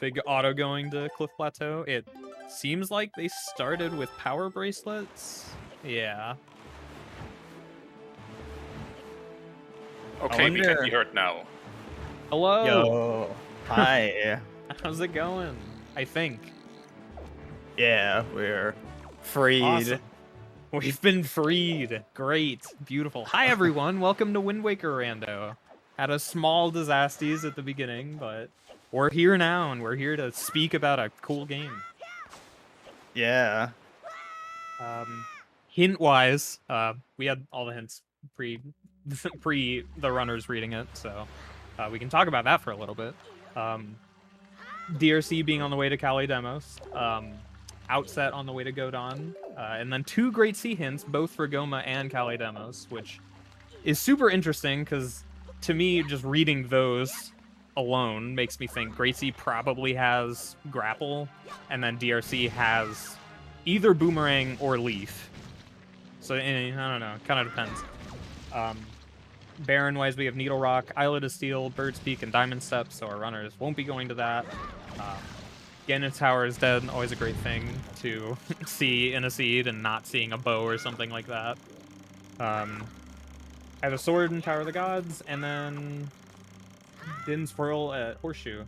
big auto going to Cliff Plateau. It seems like they started with power bracelets. Yeah. Okay, we can be heard now. Hello. Yo. Hi. How's it going? I think. Yeah, we're freed. Awesome. We've been freed. Great. Beautiful. Hi, everyone. Welcome to Wind Waker Rando. Had a small disasters at the beginning, but we're here now, and we're here to speak about a cool game. Yeah. Hint-wise, we had all the hints pre the runners reading it, so we can talk about that for a little bit. DRC being on the way to Cali Demos, Outset on the way to Godon, and then two Great Sea hints, both for Goma and Cali Demos, which is super interesting because to me, just reading those alone makes me think Great Sea probably has Grapple, and then DRC has either Boomerang or Leaf. So, I don't know, kind of depends. Baron-wise, we have Needle Rock, Islet of Steel, Bird's Peak, and Diamond Steps, so our runners won't be going to that. Ganon Tower is dead, always a great thing to see in a seed and not seeing a bow or something like that. I have a sword in Tower of the Gods, and then Din's Whirl at Horseshoe.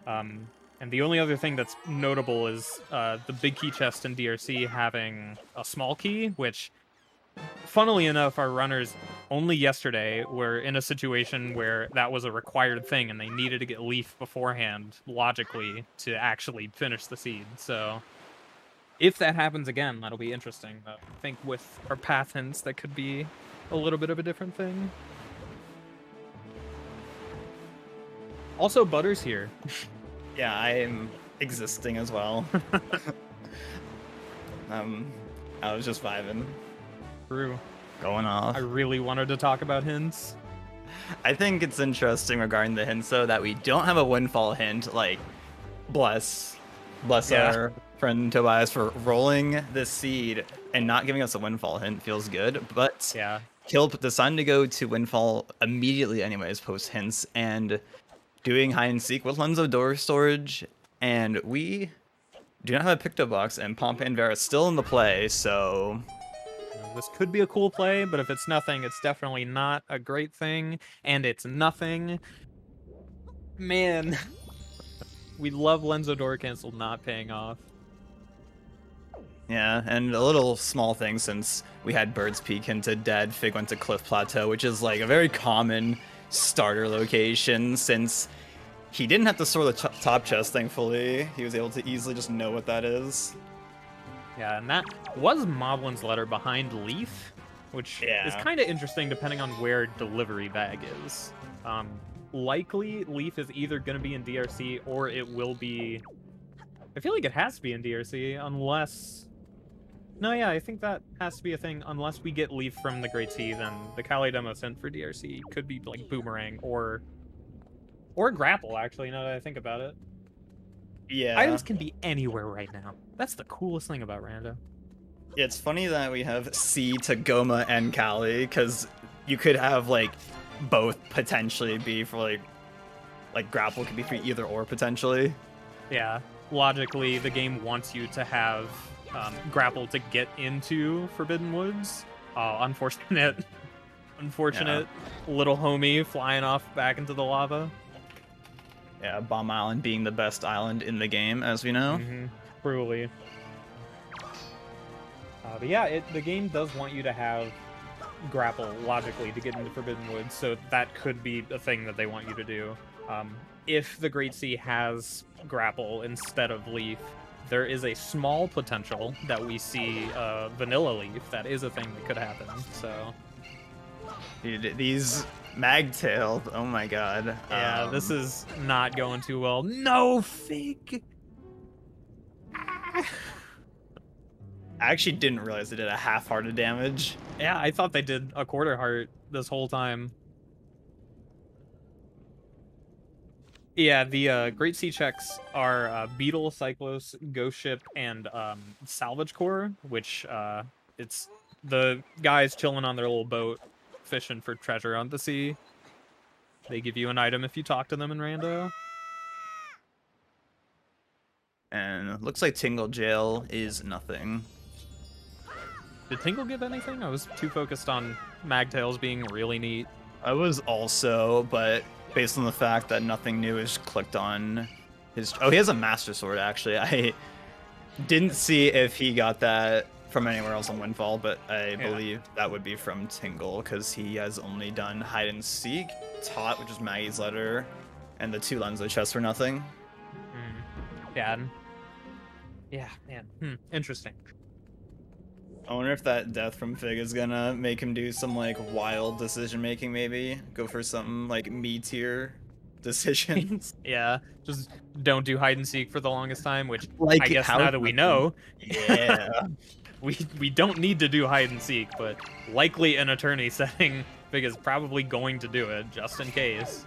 And the only other thing that's notable is the big key chest in DRC having a small key, which, funnily enough, our runners only yesterday were in a situation where that was a required thing and they needed to get Leaf beforehand, logically, to actually finish the seed. So if that happens again, that'll be interesting. I think with our path hints, that could be a little bit of a different thing. Also, Butter's here. Yeah, I am existing as well. I was just vibing. True. Going off. I really wanted to talk about hints. I think it's interesting regarding the hints, though, that we don't have a windfall hint. Like, bless our friend Tobias for rolling this seed and not giving us a windfall hint. Feels good, but yeah, Kilp decided to go to windfall immediately anyways, post hints, and doing hide and seek with Lenzo door storage, and we do not have a Picto box, and Pompey and Vera still in the play, so this could be a cool play, but if it's nothing, it's definitely not a great thing, and it's nothing. Man, we love Lenzo door cancel not paying off. Yeah, and a little small thing, since we had Bird's Peak into dead, Fig went to Cliff Plateau, which is like a very common starter location, since he didn't have to store the top chest, thankfully. He was able to easily just know what that is. Yeah, and that was Moblin's letter behind Leaf, which is kind of interesting depending on where delivery bag is. Likely, Leaf is either going to be in DRC or it will be... I feel like it has to be in DRC, unless... No, yeah, I think that has to be a thing. Unless we get Leaf from the Great Sea, then the Cali Demo sent for DRC could be like Boomerang or Grapple, actually, now that I think about it. Yeah. Items can be anywhere right now. That's the coolest thing about Rando. It's funny that we have C to Goma and Cali, because you could have like both potentially be for like Grapple could be for either or potentially. Yeah. Logically, the game wants you to have Grapple to get into Forbidden Woods. Unfortunate little homie flying off back into the lava. Yeah, Bomb Island being the best island in the game, as we know. Truly. But yeah, the game does want you to have Grapple, logically, to get into Forbidden Woods, so that could be a thing that they want you to do. If the Great Sea has Grapple instead of Leaf, there is a small potential that we see Vanilla Leaf. That is a thing that could happen, so... Dude, these Magtail, oh my god. Yeah, this is not going too well. No, Fig! I actually didn't realize they did a half-hearted damage. Yeah, I thought they did a quarter heart this whole time. Yeah, the Great Sea checks are Beetle, Cyclos, Ghost Ship, and Salvage Corps, which it's the guys chilling on their little boat, fishing for treasure on the sea. They give you an item if you talk to them in Rando. And it looks like Tingle Jail is nothing. Did Tingle give anything? I was too focused on Magtails being really neat. I was also, but based on the fact that nothing new is clicked on his... Oh, he has a Master Sword, actually. I didn't see if he got that from anywhere else on Windfall, but I believe that would be from Tingle, because he has only done Hide and Seek, Taught, which is Maggie's letter, and the 2 Lens of the Chest for nothing. Yeah. Yeah, man. Interesting. I wonder if that death from Fig is gonna make him do some like wild decision making, maybe go for some like me-tier decisions. Yeah, just don't do hide and seek for the longest time, which Like, I guess how now that we know, Yeah. we don't need to do hide and seek, but likely in a tourney setting, Fig is probably going to do it just in case.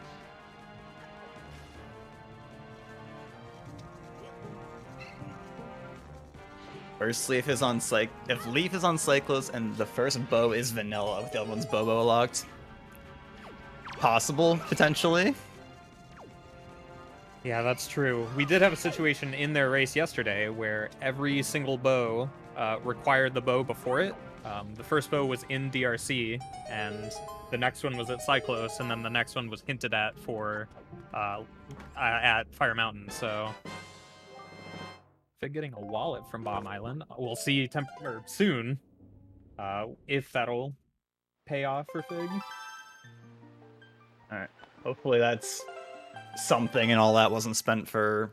First Leaf is on if Leaf is on Cyclos and the first bow is vanilla with the other one's Bobo locked. Possible, potentially. Yeah, that's true. We did have a situation in their race yesterday where every single bow required the bow before it. The first bow was in DRC, and the next one was at Cyclos, and then the next one was hinted at for at Fire Mountain. So, Fig getting a wallet from Bomb Island. We'll see soon if that'll pay off for Fig. All right. Hopefully that's something and all that wasn't spent for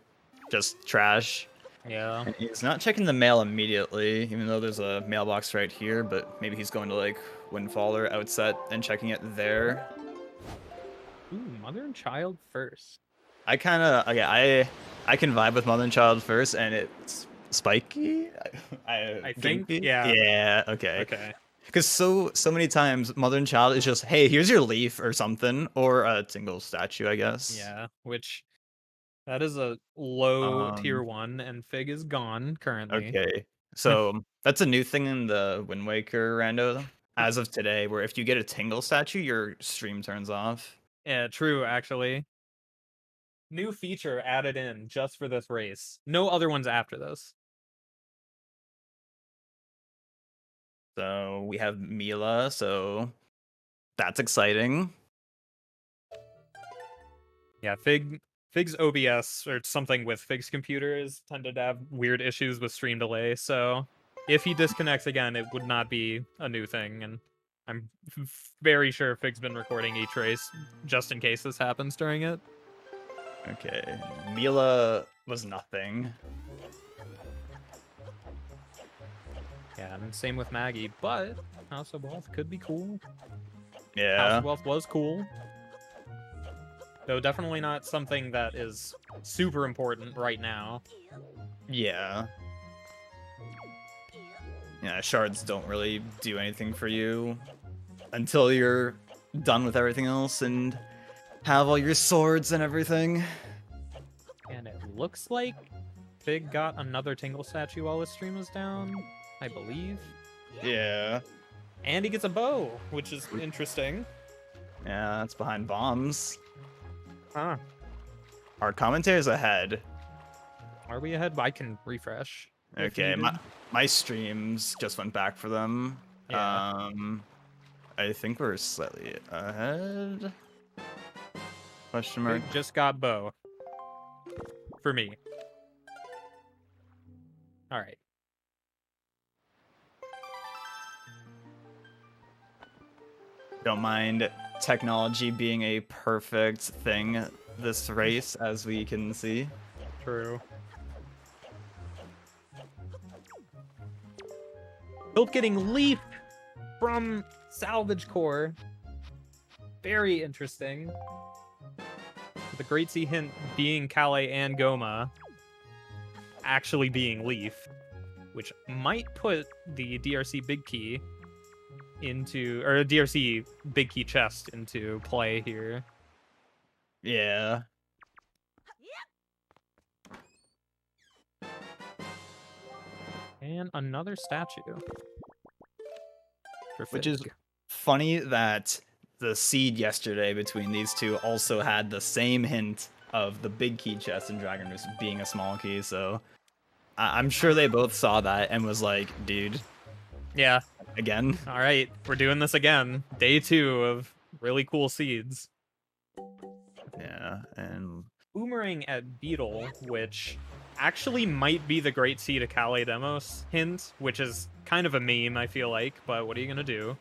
just trash. Yeah. And he's not checking the mail immediately, even though there's a mailbox right here, but maybe he's going to like Windfall or Outset and checking it there. Ooh, Mother and Child first. I kind of, okay, I can vibe with Mother and Child first, and it's spiky. I think, yeah. Yeah, okay. Okay. Because so many times Mother and Child is just, hey, here's your leaf or something, or a Tingle statue, I guess. Yeah, which that is a low tier 1, and Fig is gone currently. Okay, so that's a new thing in the Wind Waker rando as of today, where if you get a Tingle statue, your stream turns off. Yeah, true, actually. New feature added in just for this race. No other ones after this. So we have Mila, so that's exciting. Yeah, Fig's OBS or something with Fig's computer is tended to have weird issues with stream delay, so if he disconnects again, it would not be a new thing, and I'm very sure Fig's been recording each race just in case this happens during it. Okay, Mila was nothing. Yeah, and same with Maggie, but House of Wealth could be cool. Yeah. House of Wealth was cool. Though definitely not something that is super important right now. Yeah. Yeah, shards don't really do anything for you until you're done with everything else and have all your swords and everything. And it looks like Fig got another Tingle statue while his stream was down, I believe. Yeah. And he gets a bow, which is interesting. Yeah, that's behind bombs. Huh. Our commentator's ahead. Are we ahead? I can refresh. Okay, my streams just went back for them. Yeah. I think we're slightly ahead. Question mark. Fig just got bow. For me. Alright. Don't mind technology being a perfect thing this race, as we can see. True. Kilp getting leaf from Salvage Core. Very interesting. The Great Sea hint being Calais and Goma actually being Leaf, which might put the DRC Big Key into, or DRC Big Key chest into play here. Yeah. And another statue. Which is funny that the seed yesterday between these two also had the same hint of the big key chest and Dragon Roost being a small key, so I'm sure they both saw that and was like, dude, Yeah. again. All right, we're doing this again. Day 2 of really cool seeds. Yeah, and Boomerang at Beetle, which actually might be the Great Seed of Kale Demos hint, which is kind of a meme, I feel like, but what are you going to do?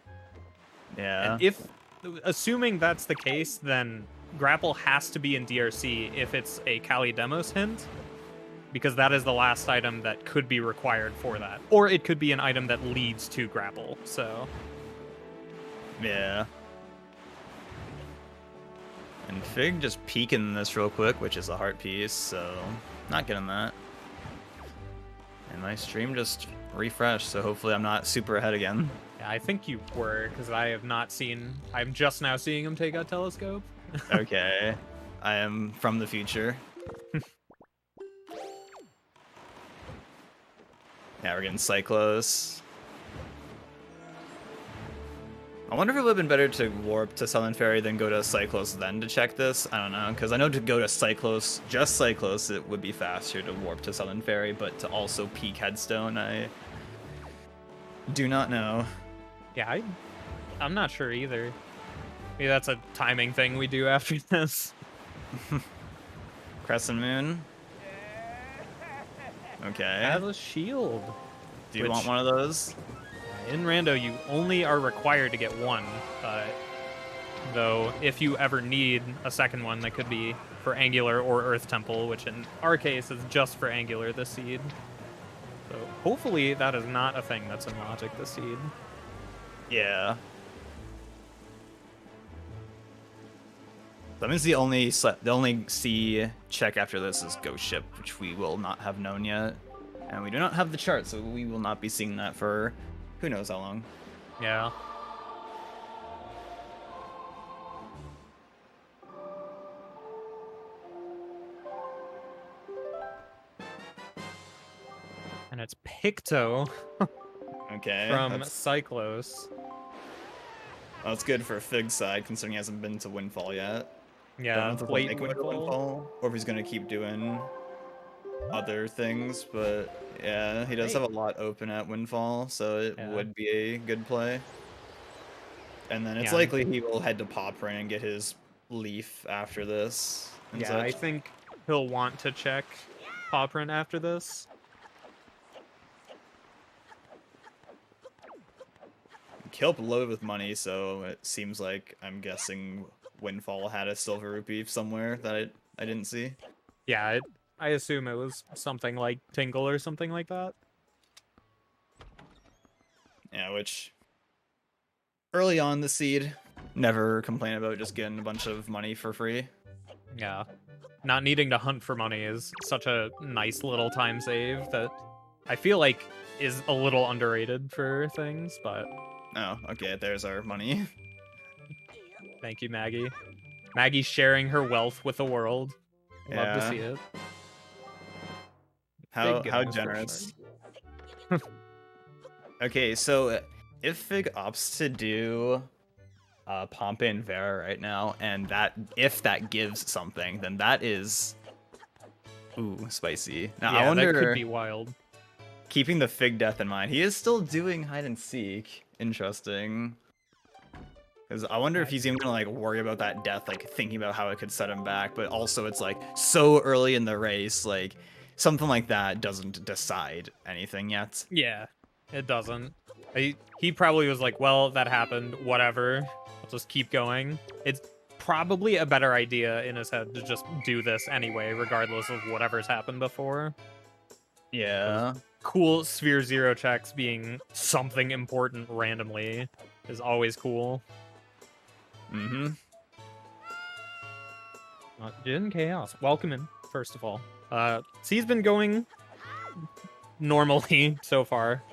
yeah. And assuming that's the case, then Grapple has to be in DRC if it's a Kali Demos hint, because that is the last item that could be required for that. Or it could be an item that leads to Grapple, so... Yeah. And Fig just peeking this real quick, which is a heart piece, so not getting that. And my stream just refreshed, so hopefully I'm not super ahead again. Yeah, I think you were, because I have not seen... I'm just now seeing him take out Telescope. Okay. I am from the future. Yeah, we're getting Cyclos. I wonder if it would have been better to warp to Southern Fairy than go to Cyclos then to check this. I don't know, because I know to go to Cyclos, just Cyclos, it would be faster to warp to Southern Fairy, but to also peak Headstone, I do not know. Yeah, I'm not sure either. Maybe that's a timing thing we do after this. Crescent Moon. Okay. Have a shield. Do you want one of those? In Rando, you only are required to get one. Though, if you ever need a second one, that could be for Angular or Earth Temple, which in our case is just for Angular, the seed. So hopefully that is not a thing that's in Logic, the seed. Yeah. That means the only C check after this is Ghost Ship, which we will not have known yet. And we do not have the chart, so we will not be seeing that for who knows how long. Yeah. And it's Picto Okay. from Cyclos. Well, that's good for Fig's side, considering he hasn't been to Windfall yet. Yeah, Don't know if he'll late make it to Windfall. or if he's gonna keep doing other things, but yeah, he does have a lot open at Windfall, so it would be a good play. And then it's likely he will head to Pop Rain and get his Leaf after this. Yeah, such. I think he'll want to check Paw Print after this. Kilp loaded with money, so it seems like I'm guessing Windfall had a silver rupee somewhere that I didn't see. Yeah, I assume it was something like Tingle or something like that. Yeah, which early on the seed, never complain about just getting a bunch of money for free. Yeah. Not needing to hunt for money is such a nice little time save that I feel like is a little underrated for things, but... Oh, okay, there's our money. Thank you, Maggie. Maggie sharing her wealth with the world. Love to see it. How generous. Okay, so if Fig opts to do Pompey and Vera right now, and if that gives something, then that is spicy. Now Yeah, I wonder, that could be wild. Keeping the Fig death in mind, he is still doing hide and seek. Interesting. Because I wonder if he's even gonna like worry about that death, like thinking about how it could set him back, but also it's like so early in the race, like something like that doesn't decide anything yet. Yeah, it doesn't. He probably was like, well, that happened, whatever. I'll just keep going. It's probably a better idea in his head to just do this anyway, regardless of whatever's happened before. Yeah. Cool Sphere Zero checks being something important randomly is always cool. Mm-hmm. Jin Chaos, welcome in, first of all. C's been going normally so far.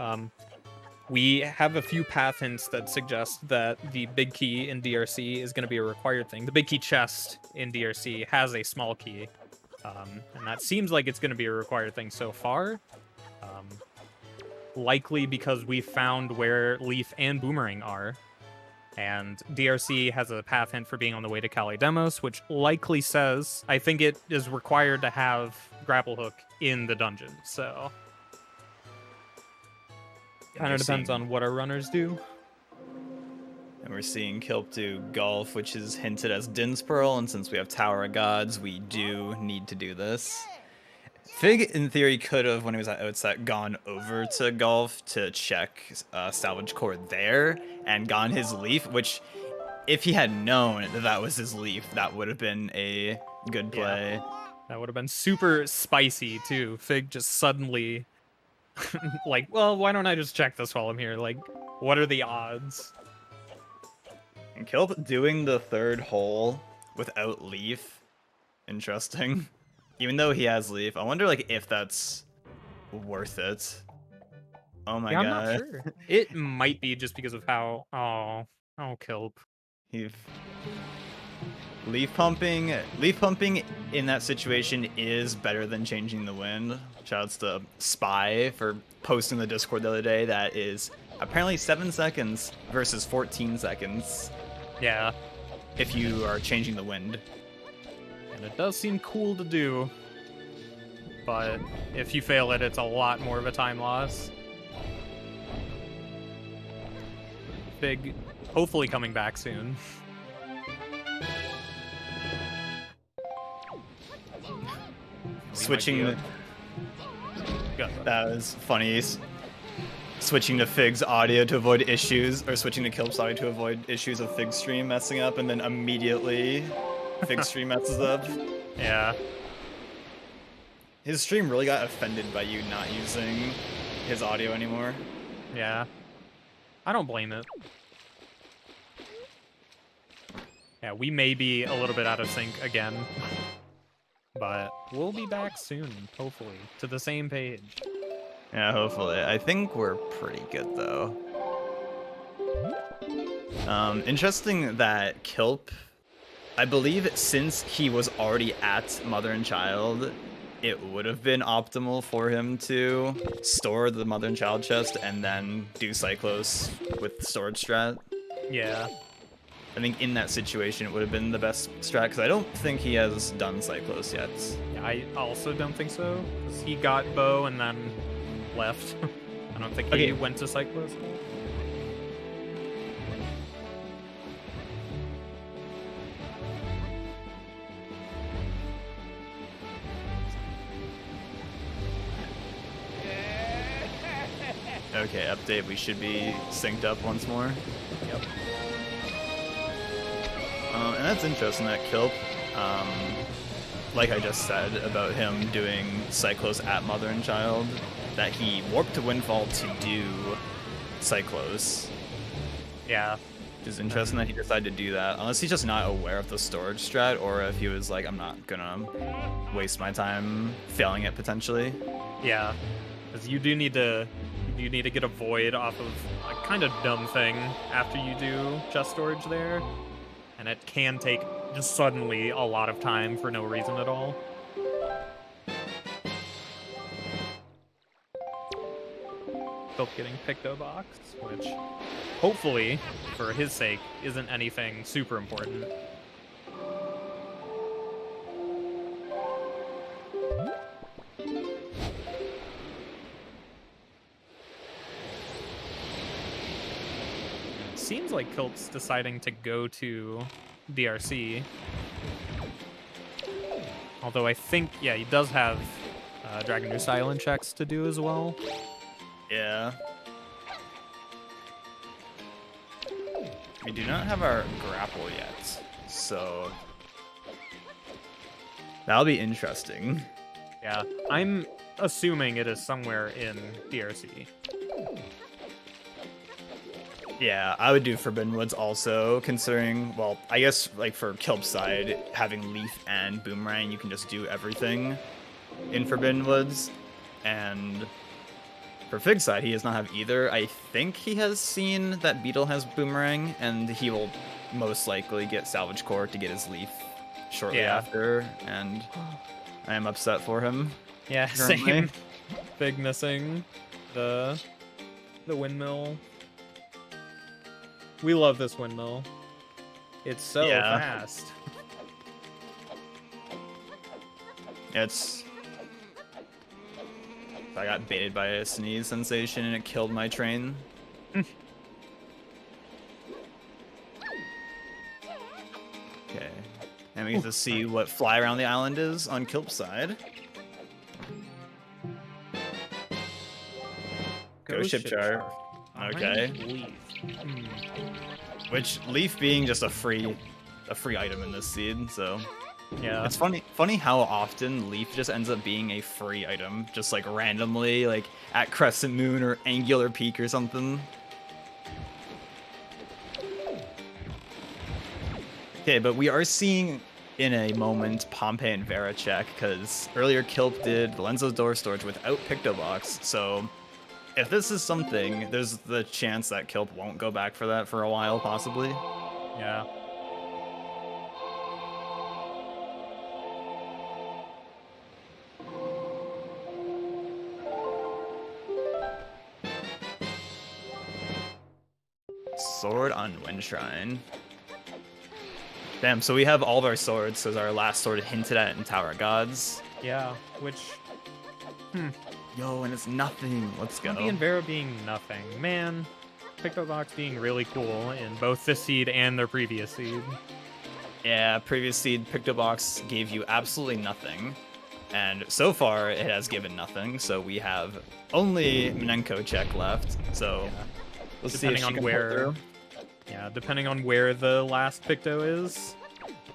We have a few path hints that suggest that the big key in DRC is going to be a required thing. The big key chest in DRC has a small key, and that seems like it's going to be a required thing so far. Likely because we found where Leaf and Boomerang are. And DRC has a path hint for being on the way to Kali Demos, which likely says, I think it is required to have Grapple Hook in the dungeon. So Kind of depends on what our runners do. And we're seeing Kilp do Golf, which is hinted as Din's Pearl, and since we have Tower of Gods, we do need to do this. Fig, in theory, could have, when he was at Outset, gone over to Golf to check Salvage Core there, and gone his Leaf, which, if he had known that that was his Leaf, that would have been a good play. Yeah. That would have been super spicy, too. Fig just suddenly, like, well, why don't I just check this while I'm here? Like, what are the odds? And Kilp doing the third hole without Leaf, interesting. Even though he has Leaf, I wonder like if that's worth it. Oh my god. I'm not sure. It might be just because of how oh Kilp. Leaf pumping in that situation is better than changing the wind. Shoutouts to Spy for posting the Discord the other day. That is apparently 7 seconds versus 14 seconds. Yeah. If you are changing the wind. And it does seem cool to do. But if you fail it, it's a lot more of a time loss. Big, hopefully coming back soon. Switching. That was funny. Switching to Fig's audio to avoid issues, or switching to Kilp's audio to avoid issues of Fig's stream messing up, and then immediately Fig's stream messes up. Yeah. His stream really got offended by you not using his audio anymore. Yeah. I don't blame it. Yeah, we may be a little bit out of sync again. But we'll be back soon, hopefully, to the same page. Yeah, hopefully. I think we're pretty good, though. Interesting that Kilp, I believe since he was already at Mother and Child, it would have been optimal for him to store the Mother and Child chest and then do Cyclos with storage strat. Yeah. I think in that situation it would have been the best strat, because I don't think he has done Cyclos yet. Yeah, I also don't think so, because he got Bow and then left. I don't think he went to Cyclos. Okay, update. We should be synced up once more. Yep. And that's interesting that Kilp, like I just said about him doing Cyclos at Mother and Child, that he warped to Windfall to do Cyclos. Yeah. Which is interesting that he decided to do that, unless he's just not aware of the storage strat, or if he was like, I'm not gonna waste my time failing it potentially. Yeah, because you do need to get a void off of a kind of dumb thing after you do just storage there, and it can take just suddenly a lot of time for no reason at all. Still getting Picto Box, which hopefully, for his sake, isn't anything super important. Seems like Kilp's deciding to go to DRC. Although I think, yeah, he does have Dragon Roost Island checks to do as well. Yeah. We do not have our grapple yet, so that'll be interesting. Yeah, I'm assuming it is somewhere in DRC. Yeah, I would do Forbidden Woods also, considering, well, I guess, like, for Kilp's side, having Leaf and Boomerang, you can just do everything in Forbidden Woods, and for Fig's side, he does not have either. I think he has seen that Beetle has Boomerang, and he will most likely get Salvage Core to get his Leaf shortly after, and I am upset for him. Yeah, currently. Same. Fig missing the windmill. We love this windmill. It's so fast. I got baited by a sneeze sensation and it killed my train. Okay. And we get to see what fly around the island is on Kilp's side. Go ship chart. Okay. Which Leaf being just a free item in this seed, so Yeah. it's funny how often Leaf just ends up being a free item, just like randomly, like at Crescent Moon or Angular Peak or something. Okay, but we are seeing in a moment Pompey and Vera check, because earlier Kilp did Valenzo's Door Storage without Pictobox, so if this is something, there's the chance that Kilp won't go back for that for a while, possibly. Yeah. Sword on Wind Shrine. Damn, so we have all of our swords, because our last sword hinted at in Tower of Gods. Yeah, which... Yo, and it's nothing. Let's go. Pompey and Vera being nothing. Man, Pictobox being really cool in both this seed and their previous seed. Yeah, previous seed, Pictobox gave you absolutely nothing. And so far, it has given nothing, so we have only Minenko check left. So, let's see if she can pull through. Yeah, depending on where the last Picto is.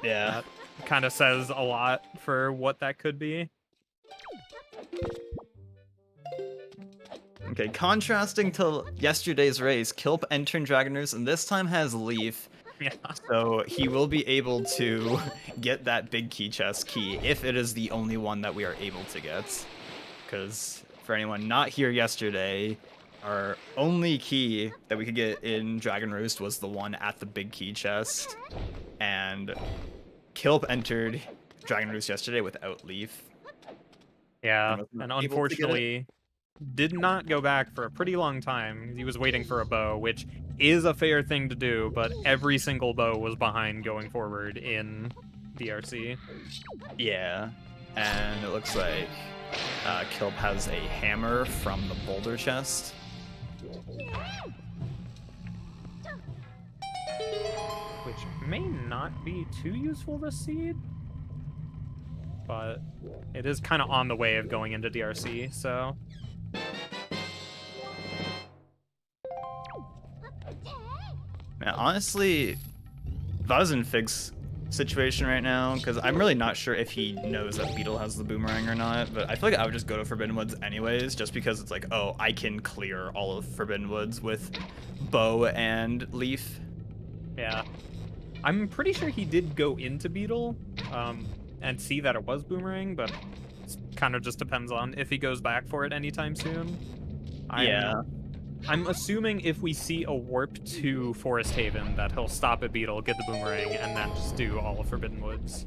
Yeah. That kind of says a lot for what that could be. Okay, contrasting to yesterday's race, Kilp entering Dragon Roost, and this time has Leaf. Yeah. So he will be able to get that big key chest key, if it is the only one that we are able to get. Because for anyone not here yesterday, our only key that we could get in Dragon Roost was the one at the big key chest. And Kilp entered Dragon Roost yesterday without Leaf. Yeah, and unfortunately did not go back for a pretty long time. He was waiting for a bow, which is a fair thing to do, but every single bow was behind going forward in DRC. Yeah, and it looks like Kilp has a hammer from the boulder chest. Which may not be too useful this seed, but it is kind of on the way of going into DRC, so... Man, honestly, if I was in Fig's situation right now, because I'm really not sure if he knows that Beetle has the boomerang or not, but I feel like I would just go to Forbidden Woods anyways, just because it's like, oh, I can clear all of Forbidden Woods with Bow and Leaf. Yeah. I'm pretty sure he did go into Beetle, and see that it was boomerang, but it kind of just depends on if he goes back for it anytime soon. I'm assuming if we see a warp to Forest Haven that he'll stop at Beetle, get the boomerang, and then just do all of Forbidden Woods.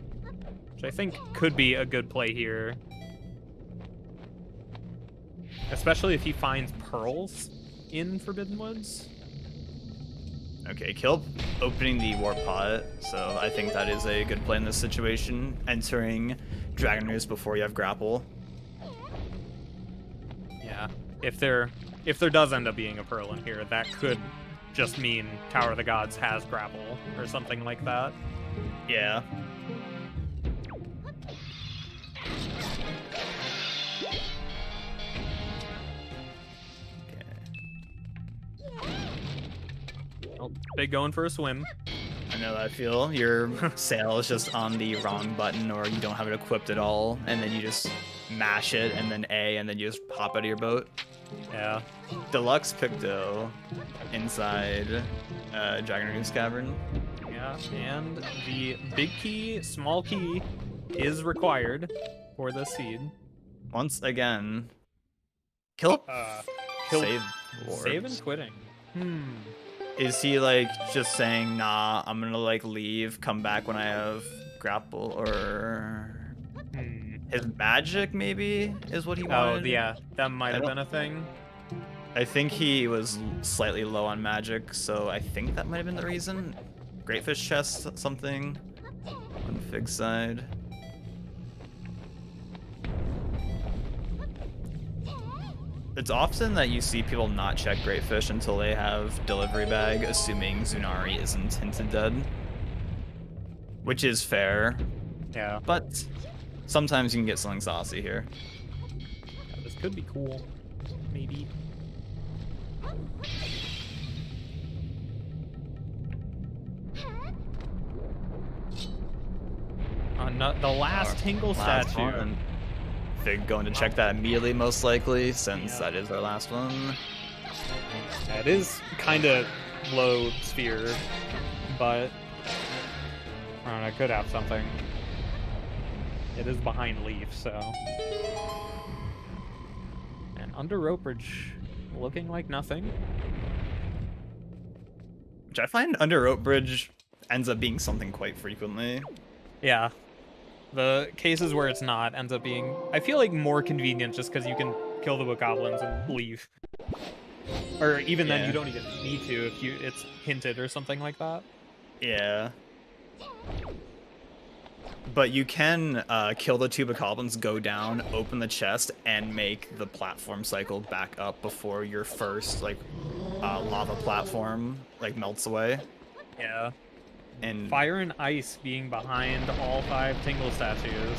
Which I think could be a good play here. Especially if he finds pearls in Forbidden Woods. Okay, Kilp opening the warp pot, so I think that is a good play in this situation. Entering Dragon Roost before you have grapple. Yeah, if there does end up being a pearl in here, that could just mean Tower of the Gods has grapple or something like that. Yeah. Oh, big going for a swim. I know that feel. Your sail is just on the wrong button, or you don't have it equipped at all, and then you just mash it, and then A, and then you just hop out of your boat. Yeah. Deluxe Picto inside Dragon Roost Cavern. Yeah, and the big key, small key is required for the seed. Once again, Kilp Save save and quitting. Is he like just saying, nah, I'm gonna like leave, come back when I have grapple, or his magic maybe is what he wanted? Oh, yeah, that might have been a thing. I think he was slightly low on magic, so I think that might have been the reason. Greatfish chest, something on Fig's side. It's often that you see people not check Great Fish until they have Delivery Bag, assuming Zunari isn't hinted dead. Which is fair, Yeah. but sometimes you can get something saucy here. Yeah, this could be cool. Maybe. The last Tingle statue. One. Fig going to check that immediately, most likely, since that is our last one. Yeah, it is kind of low sphere, but I don't know, it could have something. It is behind Leaf, so. And under Rope Bridge, looking like nothing. Which I find under Rope Bridge ends up being something quite frequently. Yeah. The cases where it's not ends up being, I feel like, more convenient just because you can kill the Bokoblins and leave. Or even then, you don't even need to if it's hinted or something like that. Yeah. But you can kill the two Bokoblins, go down, open the chest, and make the platform cycle back up before your first lava platform melts away. Yeah. And Fire and Ice being behind all 5 Tingle statues.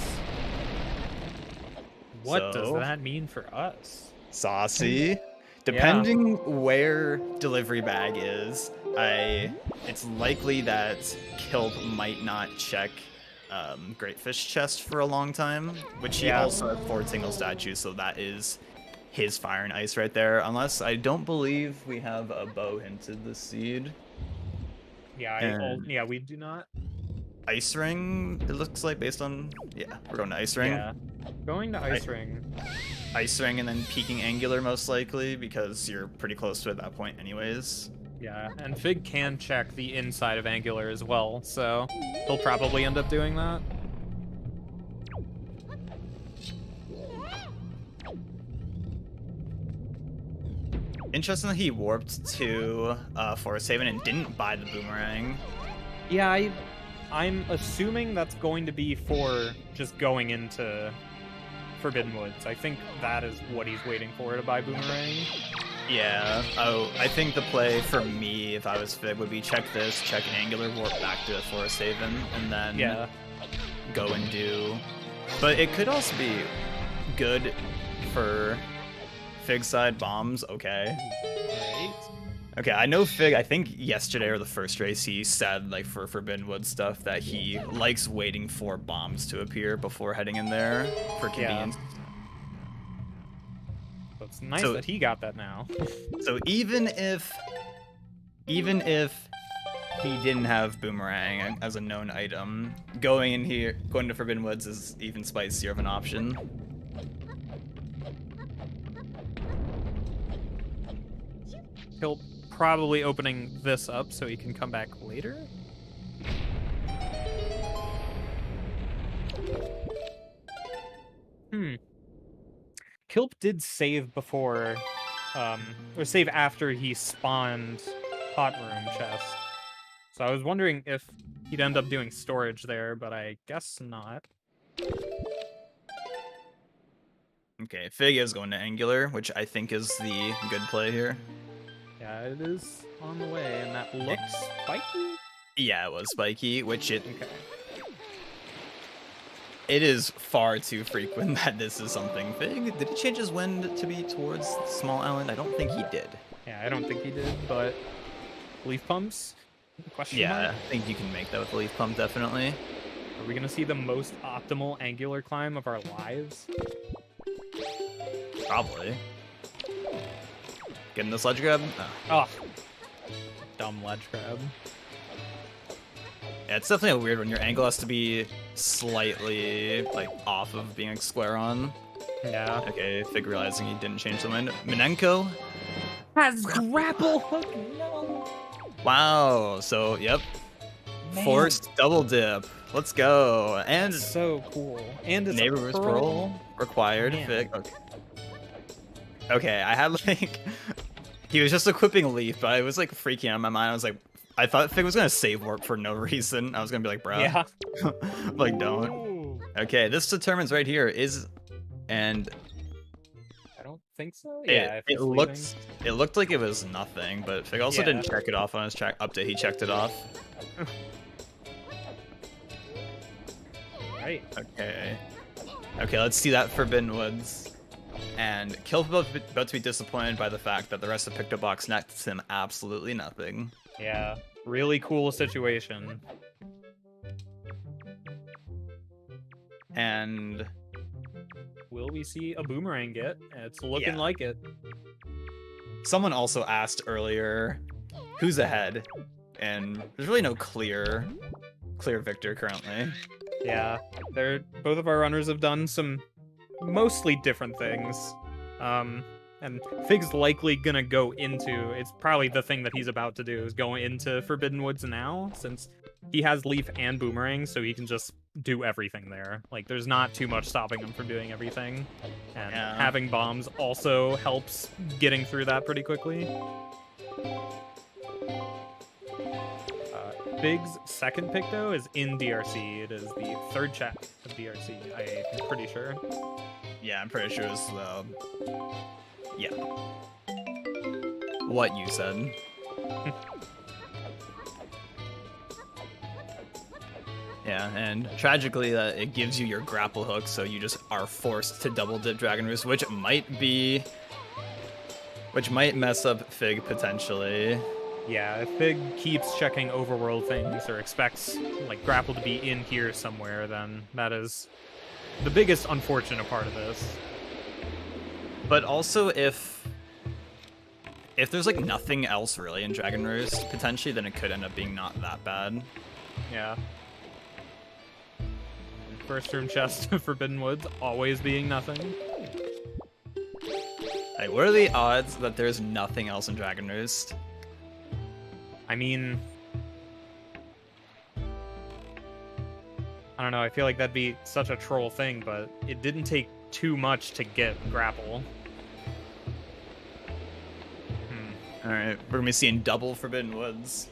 What does that mean for us? Saucy. Depending where Delivery Bag is, it's likely that Kilp might not check Great Fish chest for a long time, which he also has 4 Tingle statues, so that is his Fire and Ice right there. Unless I don't believe we have a bow hinted this seed. Yeah, we do not. Ice Ring, it looks like, based on... Yeah, we're going to Ice Ring. Yeah, going to Ice Ring. Ice Ring and then peeking Angular, most likely, because you're pretty close to it at that point anyways. Yeah, and Fig can check the inside of Angular as well, so he'll probably end up doing that. Interesting that he warped to Forest Haven and didn't buy the boomerang. Yeah, I'm assuming that's going to be for just going into Forbidden Woods. I think that is what he's waiting for, to buy boomerang. Yeah. Oh, I think the play for me, if I was Fig, would be check this, check Angular, warp back to Forest Haven, and then go and do... But it could also be good for Fig side bombs. Okay. Right. Okay, I know Fig, I think yesterday or the first race, he said, for Forbidden Wood stuff, that he likes waiting for bombs to appear before heading in there for convenience. So it's nice that he got that now. So even if he didn't have Boomerang as a known item, going to Forbidden Woods is even spicier of an option. He'll probably opening this up so he can come back later. Kilp did save before, or save after he spawned Hot Room chest. So I was wondering if he'd end up doing storage there, but I guess not. Okay, Fig is going to Angular, which I think is the good play here. Yeah, it is on the way, and that looks spiky? Yeah, it was spiky, which it... Okay. It is far too frequent that this is something Fig. Did he change his wind to be towards Small Island? I don't think he did. Yeah, I don't think he did, but... Leaf pumps? Question mark? I think you can make that with a leaf pump, definitely. Are we gonna see the most optimal Angular climb of our lives? Probably. Getting the sledge grab? Oh. Dumb ledge grab. Yeah, it's definitely a weird one. Your angle has to be slightly, off of being square on. Yeah. Okay, Fig realizing he didn't change the wind. Minenko has grapple hook. No. Wow. So, yep. Man. Forced double dip. Let's go. And that's so cool. And it's Neighbor's Pearl required. Fig. Okay, I had he was just equipping Leaf, but I was freaking out in my mind. I was I thought Fig was gonna save warp for no reason. I was gonna be bro. Yeah. Don't. Okay, this determines right here and I don't think so. Yeah, if It it's leaving. looked like it was nothing, but Fig also Yeah. didn't check it off on his track update. He checked it off. Right. Okay. Okay, let's see that Forbidden Woods. And Kilp about to be disappointed by the fact that the rest of Picto Box nets him absolutely nothing. Yeah. Really cool situation. And Will we see a boomerang get? It's looking Yeah. like it. someone also asked earlier, who's ahead? And there's really no clear victor currently. Yeah. Both of our runners have done some mostly different things. And Fig's likely gonna go into, it's probably the thing that he's about to do, is go into Forbidden Woods now, since he has Leaf and Boomerang, so he can just do everything there. Like, there's not too much stopping him from doing everything. And Yeah. having bombs also helps getting through that pretty quickly. Fig's second pick, though, is in DRC. It is the third check of DRC, I'm pretty sure. Yeah, I'm pretty sure it's yeah. What you said. Yeah, and tragically, it gives you your grapple hook, so you just are forced to double dip Dragon Roost, which might mess up Fig potentially. Yeah, if Fig keeps checking overworld things or expects like grapple to be in here somewhere, then that is the biggest unfortunate part of this. But also, if there's like nothing else really in Dragon Roost potentially, then it could end up being not that bad. Yeah. First room chest of Forbidden Woods always being nothing. Like, what are the odds that there's nothing else in Dragon Roost? I mean, I don't know, I feel like that'd be such a troll thing, but it didn't take too much to get grapple. Alright, we're gonna be seeing double Forbidden Woods.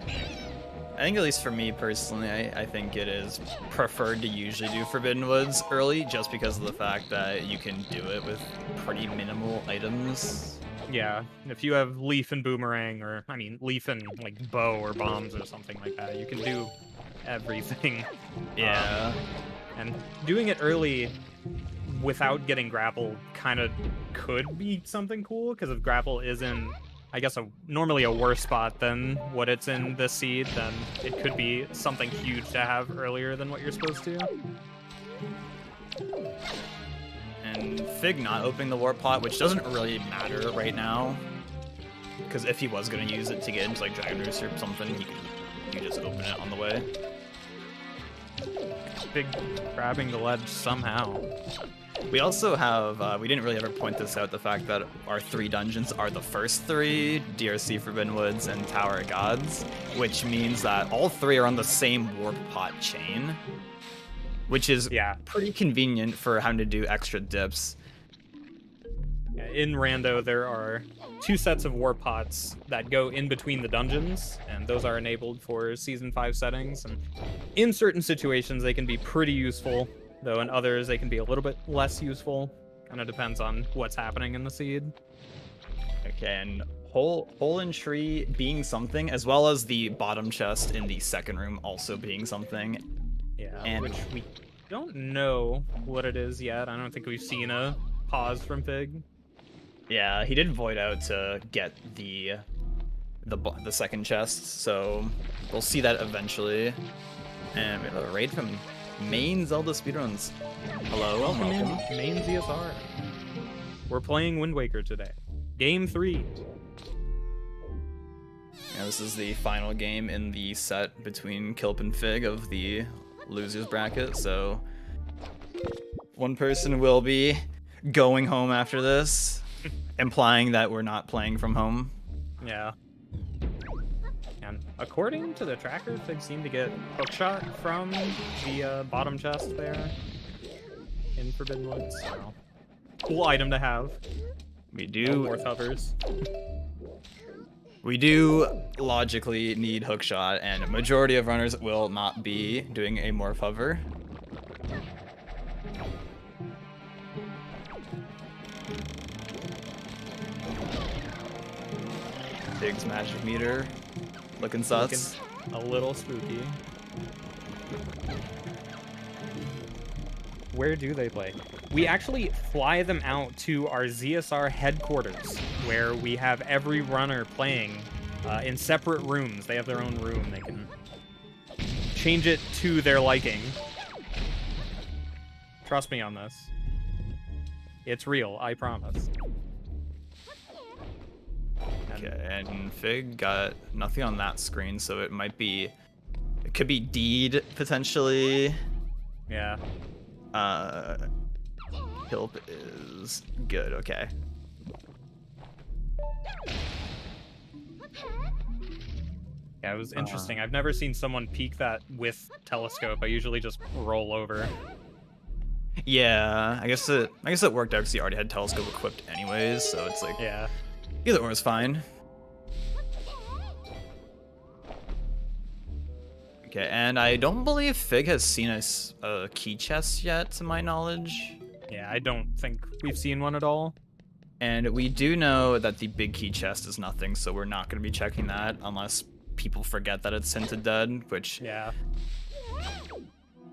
I think, at least for me personally, I think it is preferred to usually do Forbidden Woods early, just because of the fact that you can do it with pretty minimal items. Yeah, if you have Leaf and Boomerang, or, I mean, Leaf and, like, Bow or Bombs or something like that, you can do everything. Yeah. And doing it early without getting grapple kind of could be something cool, because if grapple is in, I guess, normally a worse spot than what it's in this seed, then it could be something huge to have earlier than what you're supposed to. And Fig not opening the warp pot, which doesn't really matter right now, because if he was going to use it to get into like Dragon Roost or something, he could just open it on the way. Big grabbing the ledge somehow. We also have, we didn't really ever point this out, the fact that our 3 dungeons are the first 3, DRC Forbidden Woods and Tower of Gods, which means that all 3 are on the same warp pot chain, which is pretty convenient for having to do extra dips. In Rando, there are 2 sets of warp pots that go in between the dungeons, and those are enabled for Season 5 settings, and in certain situations they can be pretty useful, though in others they can be a little bit less useful. Kind of depends on what's happening in the seed. Okay, and hole in tree being something, as well as the bottom chest in the second room also being something. Yeah, and which we don't know what it is yet. I don't think we've seen a pause from Fig. Yeah, he did void out to get the second chest, so we'll see that eventually. And we have a raid from main Zelda Speedruns. Hello, Welcome in, main ZSR. We're playing Wind Waker today. Game 3. Yeah, this is the final game in the set between Kilp and Fig of the losers bracket, so one person will be going home after this, implying that we're not playing from home. Yeah. And according to the tracker, Fig seemed to get hookshot from the bottom chest there in Forbidden Woods. So, cool item to have. We No do more hovers. We do logically need hookshot, and a majority of runners will not be doing a morph hover. Big's magic meter. Looking sus. Looking a little spooky. Where do they play? We actually fly them out to our ZSR headquarters, where we have every runner playing in separate rooms. They have their own room. They can change it to their liking. Trust me on this. It's real, I promise. Okay, and Fig got nothing on that screen, so it could be Deed potentially. Yeah. Kilp is good, okay. Yeah, it was interesting. I've never seen someone peek that with telescope. I usually just roll over. Yeah, I guess it worked out because he already had telescope equipped anyways, so it's like, Yeah. either or is fine. Okay, and I don't believe Fig has seen a key chest yet, to my knowledge. Yeah, I don't think we've seen one at all. And we do know that the big key chest is nothing, so we're not going to be checking that unless people forget that it's hinted dead, which... Yeah.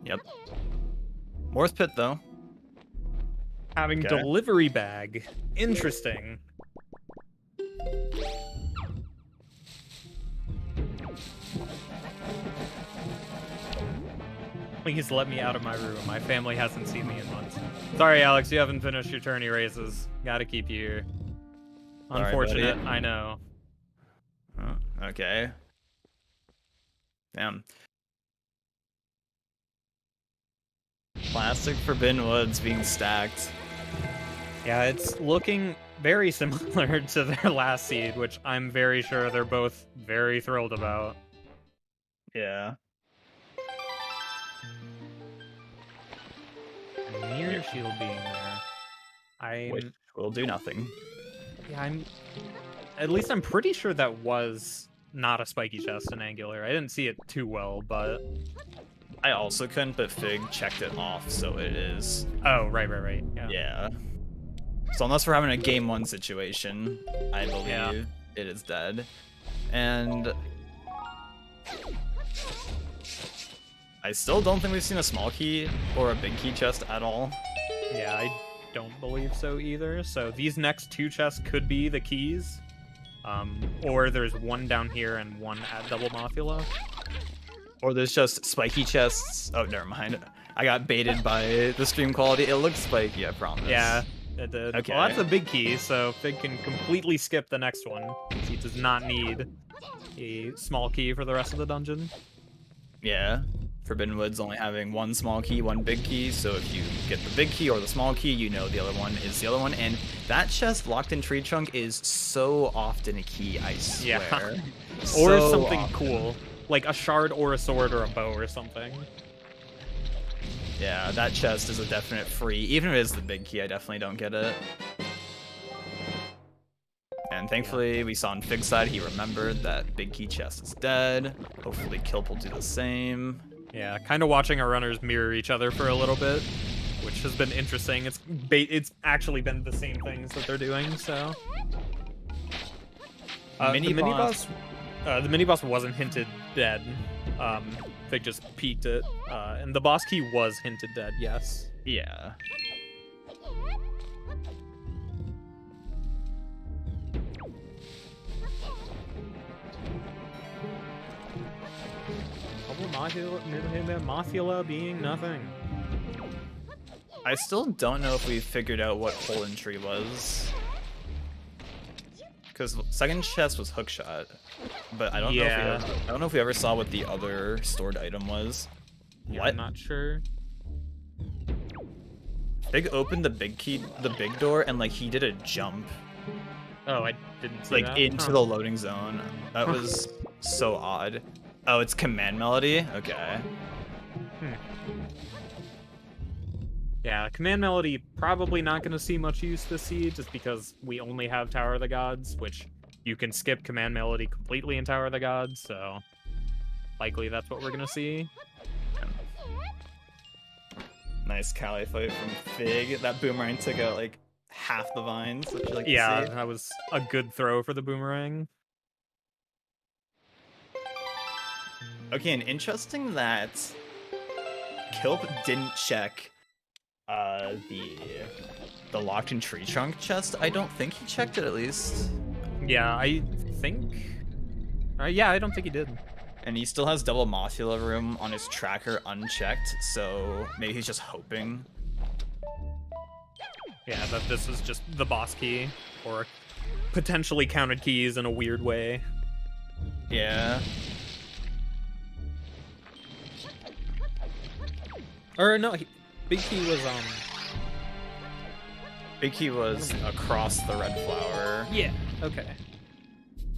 Yep. Morse Pit, though. Having Okay. delivery bag. Interesting. Please let me out of my room. My family hasn't seen me in months. Sorry, Alex, you haven't finished your tourney races. Gotta keep you here. Sorry, Unfortunate, buddy. I know. Oh, okay. Damn. Classic Forbidden Woods being stacked. Yeah, it's looking very similar to their last seed, which I'm very sure they're both very thrilled about. Yeah. Mirror shield being there. Which will do nothing. Yeah, at least I'm pretty sure that was not a spiky chest in Angular. I didn't see it too well, but... I also couldn't, but Fig checked it off, so it is. Oh, right. Yeah. Yeah. So unless we're having a game 1 situation, I believe Yeah. it is dead. And I still don't think we've seen a small key or a big key chest at all. Yeah, I don't believe so either. So these next two chests could be the keys. Or there's one down here and one at Double Mothula. Or there's just spiky chests. Oh, never mind. I got baited by the stream quality. It looks spiky, I promise. Yeah, it did. Okay. Well, that's a big key, so Fig can completely skip the next one. He does not need a small key for the rest of the dungeon. Yeah. Forbidden Woods only having one small key, one big key, so if you get the big key or the small key, you know the other one is the other one. And that chest locked in Tree Trunk is so often a key, I swear. Yeah. Or So something often. cool. Like a shard or a sword or a bow or something. Yeah, that chest is a definite free. Even if it is the big key, I definitely don't get it. And thankfully, we saw on Fig's side, he remembered that big key chest is dead. Hopefully Kilp will do the same. Yeah, kind of watching our runners mirror each other for a little bit, which has been interesting. It's actually been the same things that they're doing, so... the mini boss wasn't hinted dead. Fig just peeked it, and the boss key was hinted dead. Yes. Yeah. Mothula being nothing. I still don't know if we figured out what Hole in Tree was. Because second chest was Hookshot, but I don't know if we ever saw what the other stored item was. Yeah, What? I'm not sure. Fig opened the big door, and like he did a jump Oh, I didn't see like that. into Huh. the loading zone. That was so odd. Oh, it's command melody? Okay. Yeah, Command Melody probably not going to see much use this seed, just because we only have Tower of the Gods, which you can skip Command Melody completely in Tower of the Gods, so likely that's what we're going to see. nice Cali fight from Fig. That boomerang took out like half the vines, which you like Yeah, to see. that was a good throw for the boomerang. Okay, and interesting that Kilp didn't check the locked in tree trunk chest. I don't think he checked it at least. Yeah, I think. Yeah, I don't think he did. And he still has double Mothula room on his tracker unchecked, so maybe he's just hoping. Yeah, that this is just the boss key, or potentially counted keys in a weird way. Yeah. Or no, big key was Big key was across the red flower. Yeah. Okay.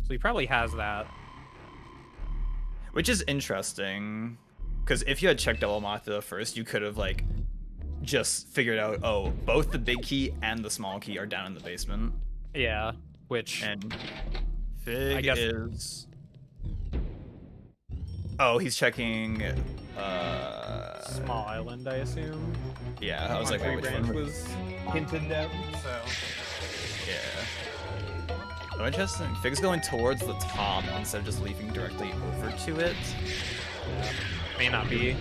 So he probably has that. Which is interesting, because if you had checked double Mothula first, you could have like just figured out, oh, both the big key and the small key are down in the basement. Yeah. Which. And Fig I guess is. Oh, he's checking. Small island, I assume. Yeah, I was like, Tree which branch one? was hinted at, so. Yeah. Oh, interesting. Fig's going towards the top instead of just leaping directly over to it. May not be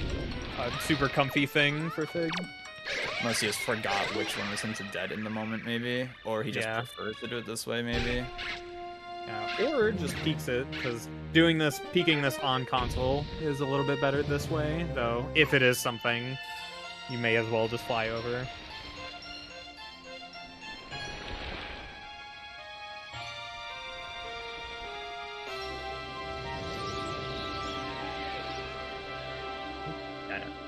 a super comfy thing for Fig. Unless he just forgot which one was hinted dead in the moment, maybe. Or he just prefers to do it this way, maybe. Yeah, or just peeks it, because peeking this on console is a little bit better this way, though if it is something, you may as well just fly over.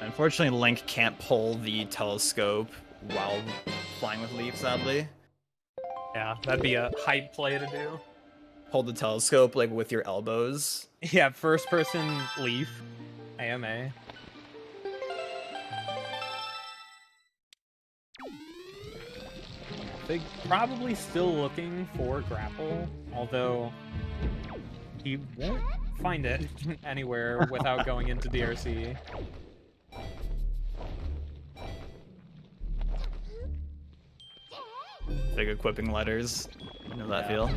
Unfortunately, Link can't pull the telescope while flying with Leaf, sadly. Yeah, that'd be a hype play to do. Hold the telescope like with your elbows. Yeah, first person Leaf, AMA. They're probably still looking for grapple, although he won't find it anywhere without going into DRC. Big equipping letters. You know that feel.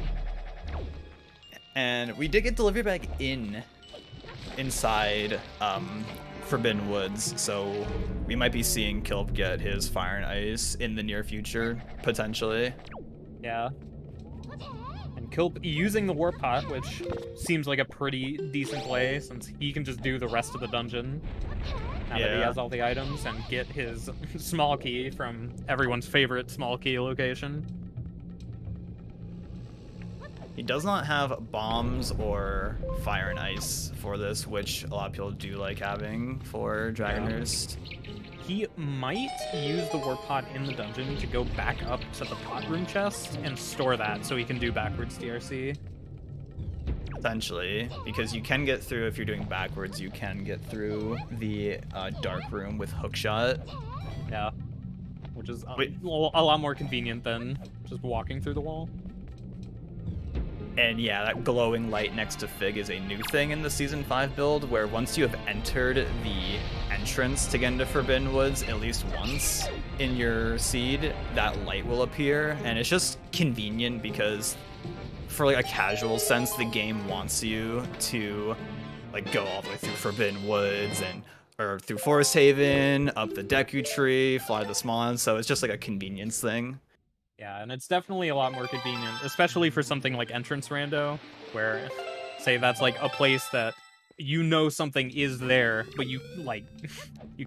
And we did get delivery bag inside Forbidden Woods, so we might be seeing Kilp get his Fire and Ice in the near future, potentially. Yeah. And Kilp using the Warp Pot, which seems like a pretty decent play, since he can just do the rest of the dungeon now that he has all the items, and get his small key from everyone's favorite small key location. He does not have bombs or fire and ice for this, which a lot of people do like having for Dragonhurst. He might use the Warp Pod in the dungeon to go back up to the pot room chest and store that so he can do backwards DRC. Essentially, because you can get through, if you're doing backwards, you can get through the dark room with hookshot. Yeah, which is a lot more convenient than just walking through the wall. And yeah, that glowing light next to Fig is a new thing in the Season 5 build, where once you have entered the entrance to get into Forbidden Woods at least once in your seed, that light will appear, and it's just convenient because for like a casual sense, the game wants you to like go all the way through Forbidden Woods or through Forest Haven, up the Deku Tree, fly the small island, so it's just like a convenience thing. Yeah, and it's definitely a lot more convenient, especially for something like Entrance Rando, where, say that's like a place that you know something is there, but you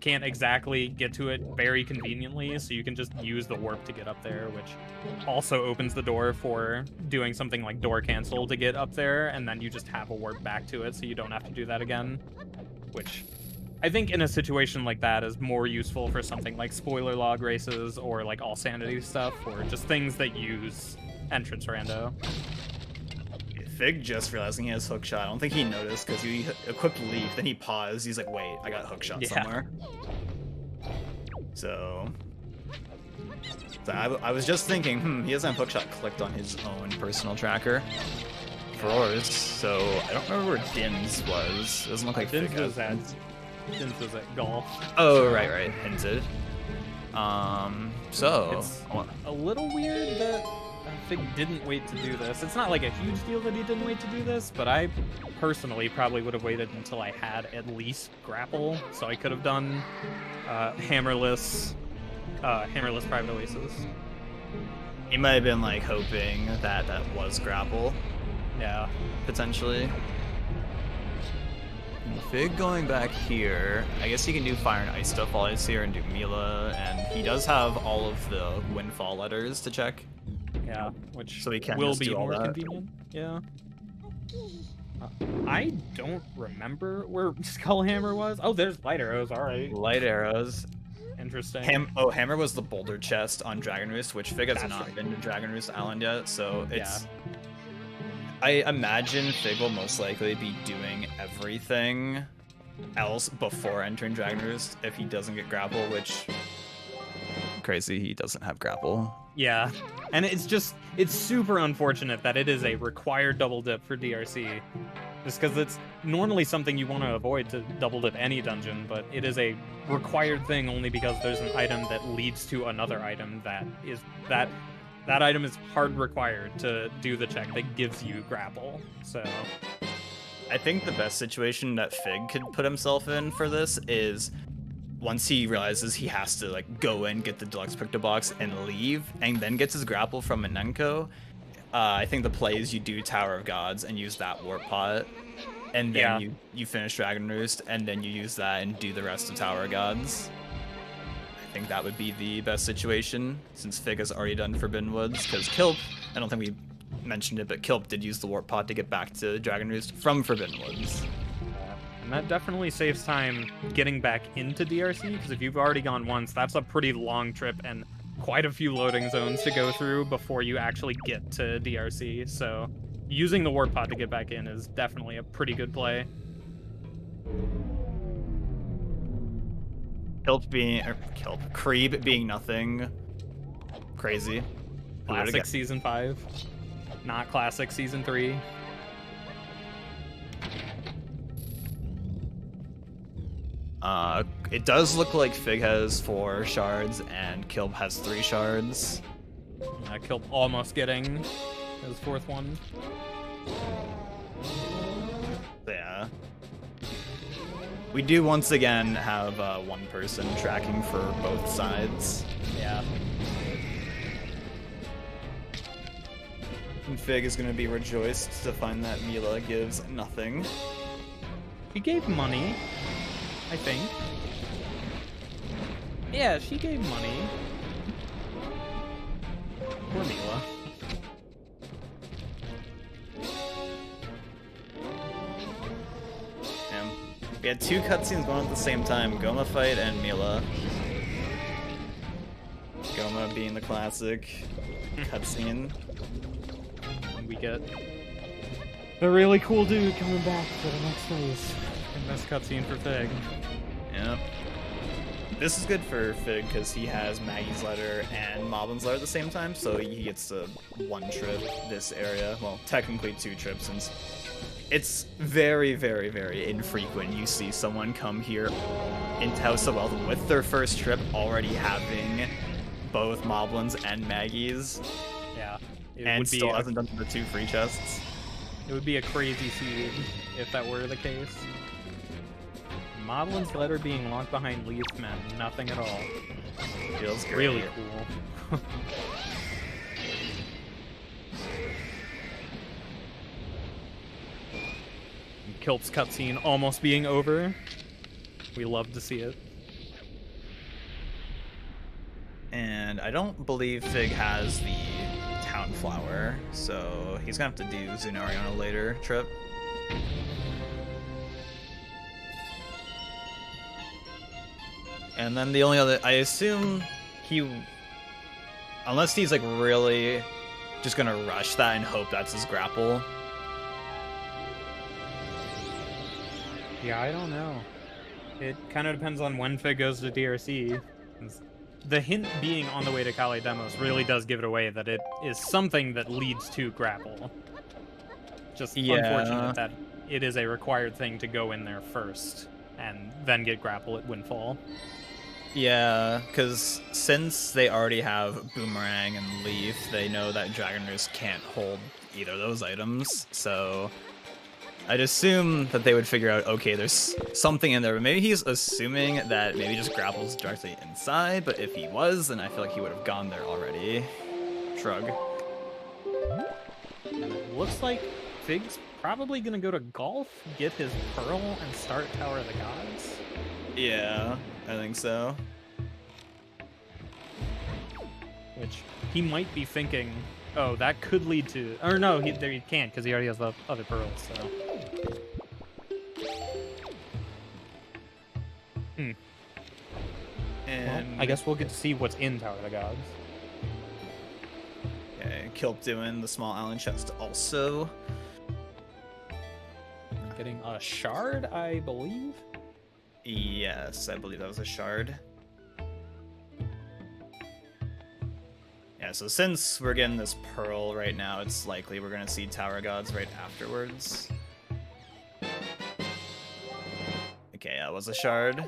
can't exactly get to it very conveniently, so you can just use the warp to get up there, which also opens the door for doing something like door cancel to get up there, and then you just have a warp back to it, so you don't have to do that again, which I think in a situation like that is more useful for something like spoiler log races or like all sanity stuff, or just things that use entrance rando. Fig just realizing he has hookshot. I don't think he noticed because he equipped Leaf, then he paused. He's like, wait, I got hookshot somewhere. So I was just thinking, he doesn't have hookshot clicked on his own personal tracker for ours. So I don't remember where Dins was. It doesn't look like Fig has. Dins was at golf. Oh, right, hinted. So It's a little weird that Fig didn't wait to do this. It's not like a huge deal that he didn't wait to do this, but I personally probably would have waited until I had at least grapple, so I could have done hammerless private oasis. he might have been like hoping that that was grapple, Yeah. potentially. Fig going back here. I guess he can do fire and ice stuff while he's here and do Mila, and he does have all of the windfall letters to check. Yeah, which So he can will just be do all more that. convenient. Yeah. I don't remember where Skullhammer was. Oh, there's light arrows. All right. Light arrows. Interesting. Hammer was the boulder chest on Dragon Roost, which Fig has That's not right. been to Dragon Roost Island yet, so it's... Yeah. I imagine Fig will most likely be doing everything else before entering Dragon Roost if he doesn't get grapple, which... Crazy, he doesn't have grapple. Yeah. And it's super unfortunate that it is a required double dip for DRC. Just because it's normally something you want to avoid to double dip any dungeon, but it is a required thing only because there's an item that leads to another item that item is hard required to do the check that gives you grapple. So I think the best situation that Fig could put himself in for this is once he realizes he has to like go in, get the deluxe picto box, and leave, and then gets his grapple from Minenko. I think the play is you do Tower of Gods and use that warp pot, and then you finish Dragon Roost, and then you use that and do the rest of Tower of Gods. I think that would be the best situation since Fig has already done Forbidden Woods, because Kilp, I don't think we mentioned it, but Kilp did use the warp pot to get back to Dragon Roost from Forbidden Woods. and that definitely saves time getting back into DRC, because if you've already gone once, that's a pretty long trip and quite a few loading zones to go through before you actually get to DRC. So using the warp pod to get back in is definitely a pretty good play. Creeb being nothing. Crazy. Classic Season 5, not Classic Season 3. It does look like Fig has 4 shards and Kilp has 3 shards. Kilp almost getting his 4th one. Yeah. We do once again have one person tracking for both sides. Yeah. And Fig is going to be rejoiced to find that Mila gives nothing. She gave money, I think. Yeah, she gave money. Poor Mila. Yeah. We had 2 cutscenes going at the same time, Goma fight and Mila. Goma being the classic cutscene. And we get the really cool dude coming back for the next phase. And this cutscene for Fig. Yep. This is good for Fig because he has Maggie's letter and Moblin's letter at the same time, so he gets to 1 trip this area. Well, technically 2 trips, since it's very, very, very infrequent you see someone come here into House of Wealth with their first trip already having both Moblin's and Maggie's, Yeah. and still hasn't done the 2 free chests. It would be a crazy seed if that were the case. Moblin's letter being locked behind Leaf meant nothing at all. Feels great. Really cool. Kilp's cutscene almost being over. We love to see it. And I don't believe Fig has the Town Flower, so he's gonna have to do Zunari on a later trip. And then the only other, I assume unless he's like really just gonna rush that and hope that's his grapple. Yeah, I don't know. It kind of depends on when Fig goes to DRC. The hint being on the way to Kali Demos really does give it away that it is something that leads to grapple. Just unfortunate that it is a required thing to go in there first and then get grapple at Windfall. Yeah, because since they already have Boomerang and Leaf, they know that Dragon Roost can't hold either of those items, so I'd assume that they would figure out, okay, there's something in there, but maybe he's assuming that maybe just grapples directly inside, but if he was, then I feel like he would have gone there already. Shrug. And it looks like Fig's probably gonna go to Golf, get his Pearl, and start Tower of the Gods. Yeah, I think so. Which he might be thinking, oh, that could lead to... Or no, he can't, because he already has the other pearls, so... And well, I guess we'll get to see what's in Tower of the Gods. Okay, Kilp doing the small island chest also. Getting a shard, I believe? Yes, I believe that was a shard. Yeah, so since we're getting this pearl right now, it's likely we're gonna see Tower Gods right afterwards. Okay, that was a shard.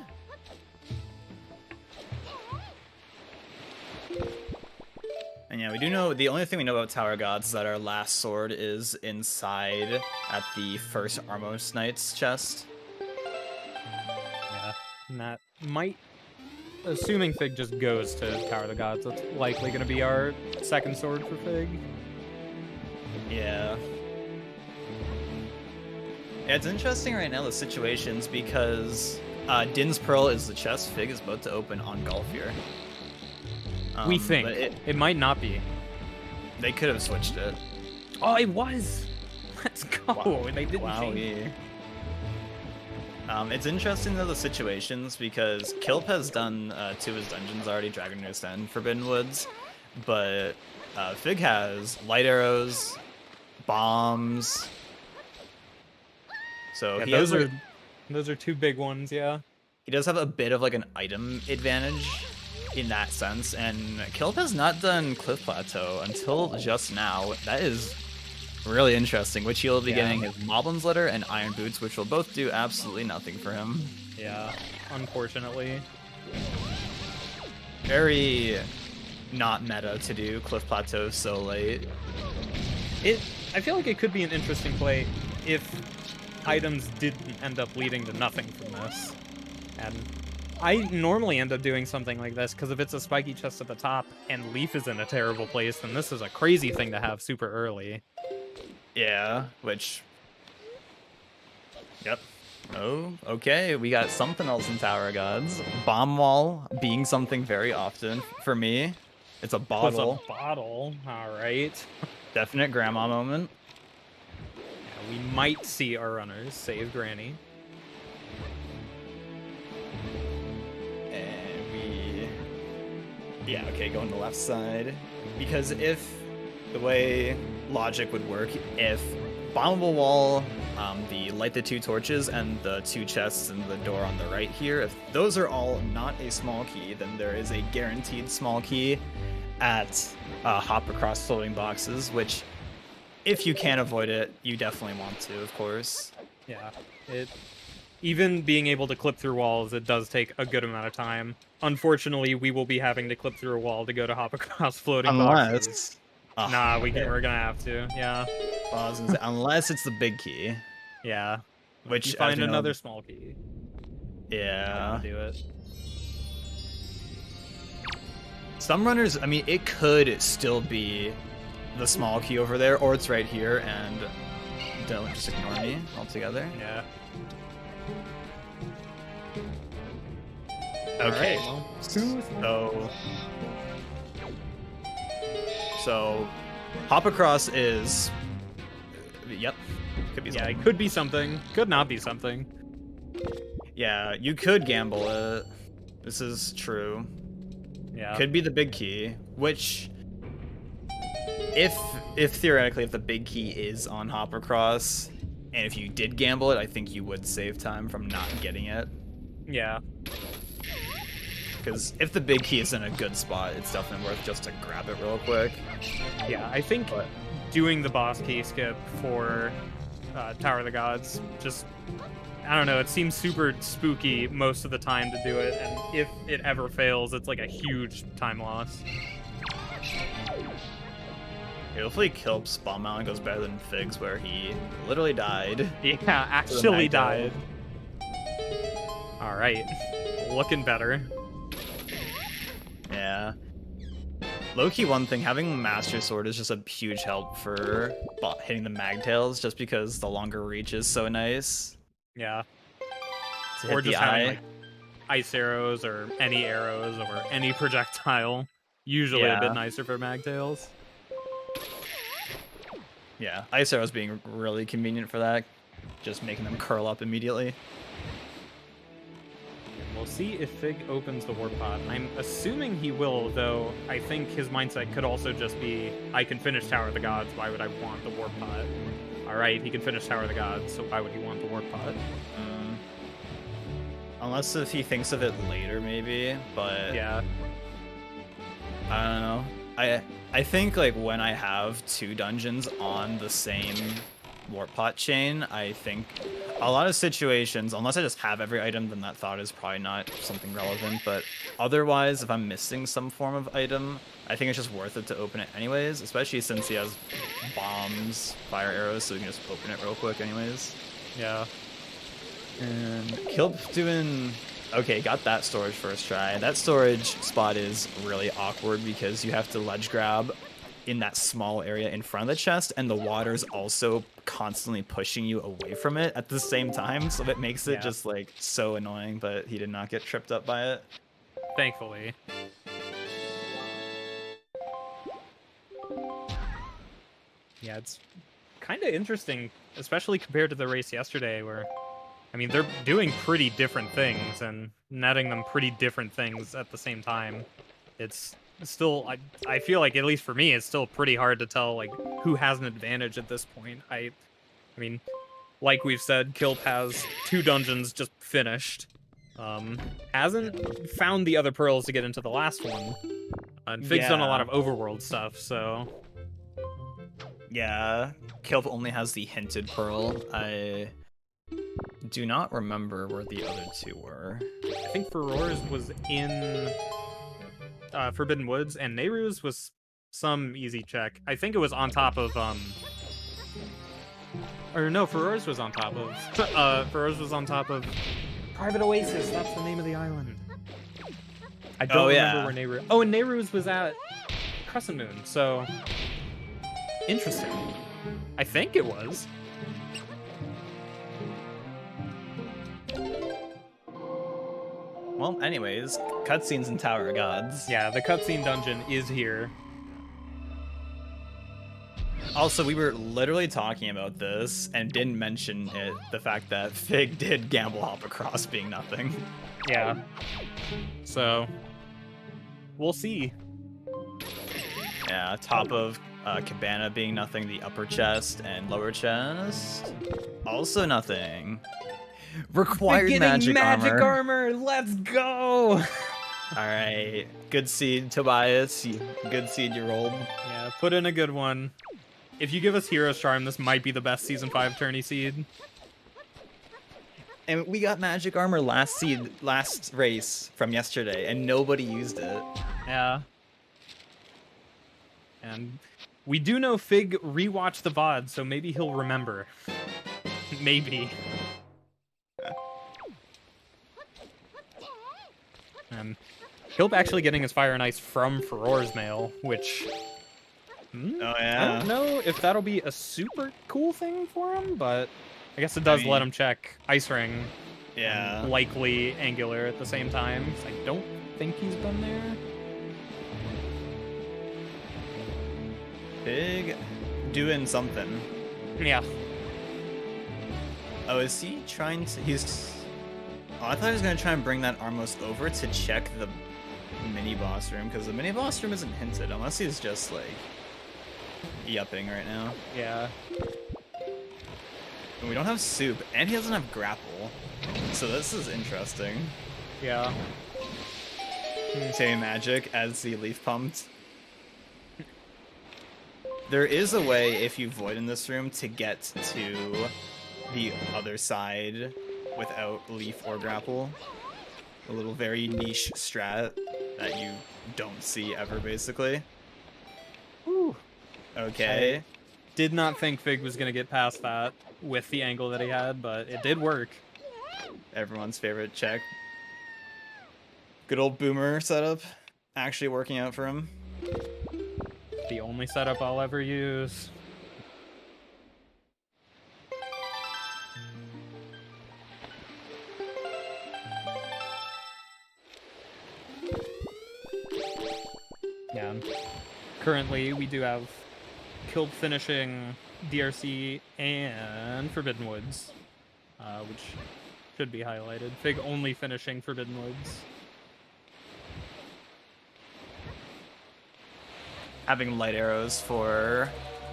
And yeah, we do know, the only thing we know about Tower Gods is that our last sword is inside at the first Armos Knight's chest. Yeah, and that might... Assuming Fig just goes to Tower of the Gods, that's likely going to be our second sword for Fig. Yeah. Yeah, it's interesting right now, the situations, because Din's Pearl is the chest Fig is about to open on Golf here. We think. But it might not be. They could have switched it. Oh, it was! Let's go! Wow. They didn't change it. It's interesting though, the situations, because Kilp has done 2 of his dungeons already, Dragon Roost and Forbidden Woods, but Fig has light arrows, bombs, so Yeah, he those are 2 big ones, yeah. he does have a bit of like an item advantage in that sense, and Kilp has not done Cliff Plateau until just now. That is really interesting, which he'll be getting his Moblin's Letter and Iron Boots, which will both do absolutely nothing for him. Yeah, unfortunately. Very not meta to do Cliff Plateau so late. I feel like it could be an interesting play if items didn't end up leading to nothing from this. And I normally end up doing something like this, because if it's a spiky chest at the top and Leaf is in a terrible place, then this is a crazy thing to have super early. Yeah, which... Yep. Oh, okay, we got something else in Tower of Gods. Bomb Wall being something very often for me. It's a bottle. It's a bottle, alright. Definite grandma moment. Yeah, we might see our runners save Granny. And we... Yeah, okay, go on the left side. Because if the way logic would work, if Bombable Wall, the Light the 2 torches, and the 2 chests and the door on the right here, if those are all not a small key, then there is a guaranteed small key at hop across floating boxes, which, if you can avoid it, you definitely want to, of course. Yeah, even being able to clip through walls, it does take a good amount of time. Unfortunately, we will be having to clip through a wall to go to hop across floating boxes. Nah, we're gonna have to, yeah. Unless it's the big key. Yeah. Which, you find another small key. Yeah. Do it. Some runners, I mean, it could still be the small key over there, or it's right here, and don't just ignore me altogether. Yeah. Okay. Right, well, So, hop across is, yep, could be something. Yeah, it could be something. Could not be something. Yeah, you could gamble it. This is true. Yeah. Could be the big key, which, if theoretically, if the big key is on hop across, and if you did gamble it, I think you would save time from not getting it. Yeah. Because if the big key is in a good spot, it's definitely worth just to grab it real quick. Yeah, I think doing the boss key skip for Tower of the Gods just I don't know, it seems super spooky most of the time to do it, and if it ever fails, it's like a huge time loss. Hopefully Kilp's bomb mountain goes better than Fig's, where he literally died. Yeah, actually died. Alright. Looking better. Yeah. Low-key, one thing, having Master Sword is just a huge help for hitting the Magtails, just because the longer reach is so nice. Yeah. To Or hit just the having eye. like ice arrows or any projectile. Usually a bit nicer for Magtails. Yeah, Ice Arrows being really convenient for that, just making them curl up immediately. We'll see if Fig opens the Warp Pod. I'm assuming he will, though I think his mindset could also just be, I can finish Tower of the Gods, why would I want the Warp Pod? Alright, he can finish Tower of the Gods, so why would he want the Warp Pod? Unless if he thinks of it later, maybe, but... Yeah. I don't know. I think, like, when I have 2 dungeons on the same Warp Pot chain, I think a lot of situations, unless I just have every item, then that thought is probably not something relevant, but otherwise, if I'm missing some form of item, I think it's just worth it to open it anyways, especially since he has bombs, fire arrows, so we can just open it real quick anyways. Yeah. And Kilp doing... Okay, got that storage first try. That storage spot is really awkward because you have to ledge grab in that small area in front of the chest, and the water's also constantly pushing you away from it at the same time, so that makes it just like so annoying, but he did not get tripped up by it. Thankfully. Yeah, it's kind of interesting, especially compared to the race yesterday where, I mean, they're doing pretty different things and netting them pretty different things at the same time. It's still, I feel like, at least for me, it's still pretty hard to tell, like, who has an advantage at this point. I mean, like we've said, Kilp has 2 dungeons just finished. Hasn't found the other pearls to get into the last one. And Fig's done a lot of overworld stuff, so... Yeah, Kilp only has the hinted pearl. I do not remember where the other 2 were. I think Furor's was in Forbidden Woods, and Nehru's was some easy check. I think it was on top of or no, Furor's was on top of Furor's was on top of Private Oasis. That's the name of the island. I don't remember where Nehru. Oh, and Nehru's was at Crescent Moon. So interesting. I think it was. Well, anyways, cutscenes in Tower of Gods. Yeah, the cutscene dungeon is here. Also, we were literally talking about this and didn't mention it, the fact that Fig did gamble hop across being nothing. Yeah. So, we'll see. Yeah, top of Cabana being nothing, the upper chest and lower chest, also nothing. Required magic armor. Let's go! Alright, good seed, Tobias. Good seed you rolled. Yeah, put in a good one. If you give us Hero's Charm, this might be the best Season 5 tourney seed. And we got magic armor last race from yesterday, and nobody used it. Yeah. And we do know Fig rewatched the VOD, so maybe he'll remember. Maybe. Kilp actually getting his Fire and Ice from Furor's mail, which... Oh, I yeah. don't know if that'll be a super cool thing for him, but I guess it does let him check Ice Ring. Yeah. Likely Angular at the same time. I don't think he's been there. Big doing something. Yeah. Oh, is he trying to... Oh, I thought he was going to try and bring that Armos over to check the mini-boss room, because the mini-boss room isn't hinted, unless he's just, like, yupping right now. Yeah. And we don't have Soup, and he doesn't have Grapple, so this is interesting. Yeah. Say magic as the leaf pumped. There is a way, if you void in this room, to get to the other side without leaf or grapple. A little very niche strat that you don't see ever, basically. Whew. Okay. I did not think Fig was going to get past that with the angle that he had, but it did work. Everyone's favorite check. Good old boomer setup. Actually working out for him. The only setup I'll ever use. Yeah. Currently, we do have Kilp finishing DRC and Forbidden Woods, which should be highlighted. Fig only finishing Forbidden Woods. Having light arrows for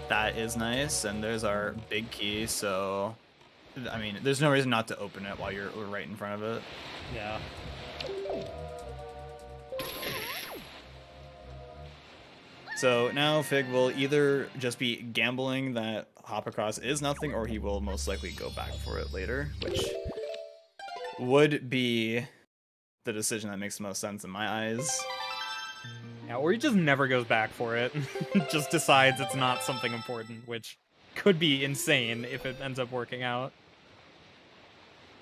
that is nice, and there's our big key, so I mean, there's no reason not to open it while you're right in front of it. Yeah. So now Fig will either just be gambling that hop across is nothing, or he will most likely go back for it later, which would be the decision that makes the most sense in my eyes. Yeah, or he just never goes back for it. Just decides it's not something important, which could be insane if it ends up working out.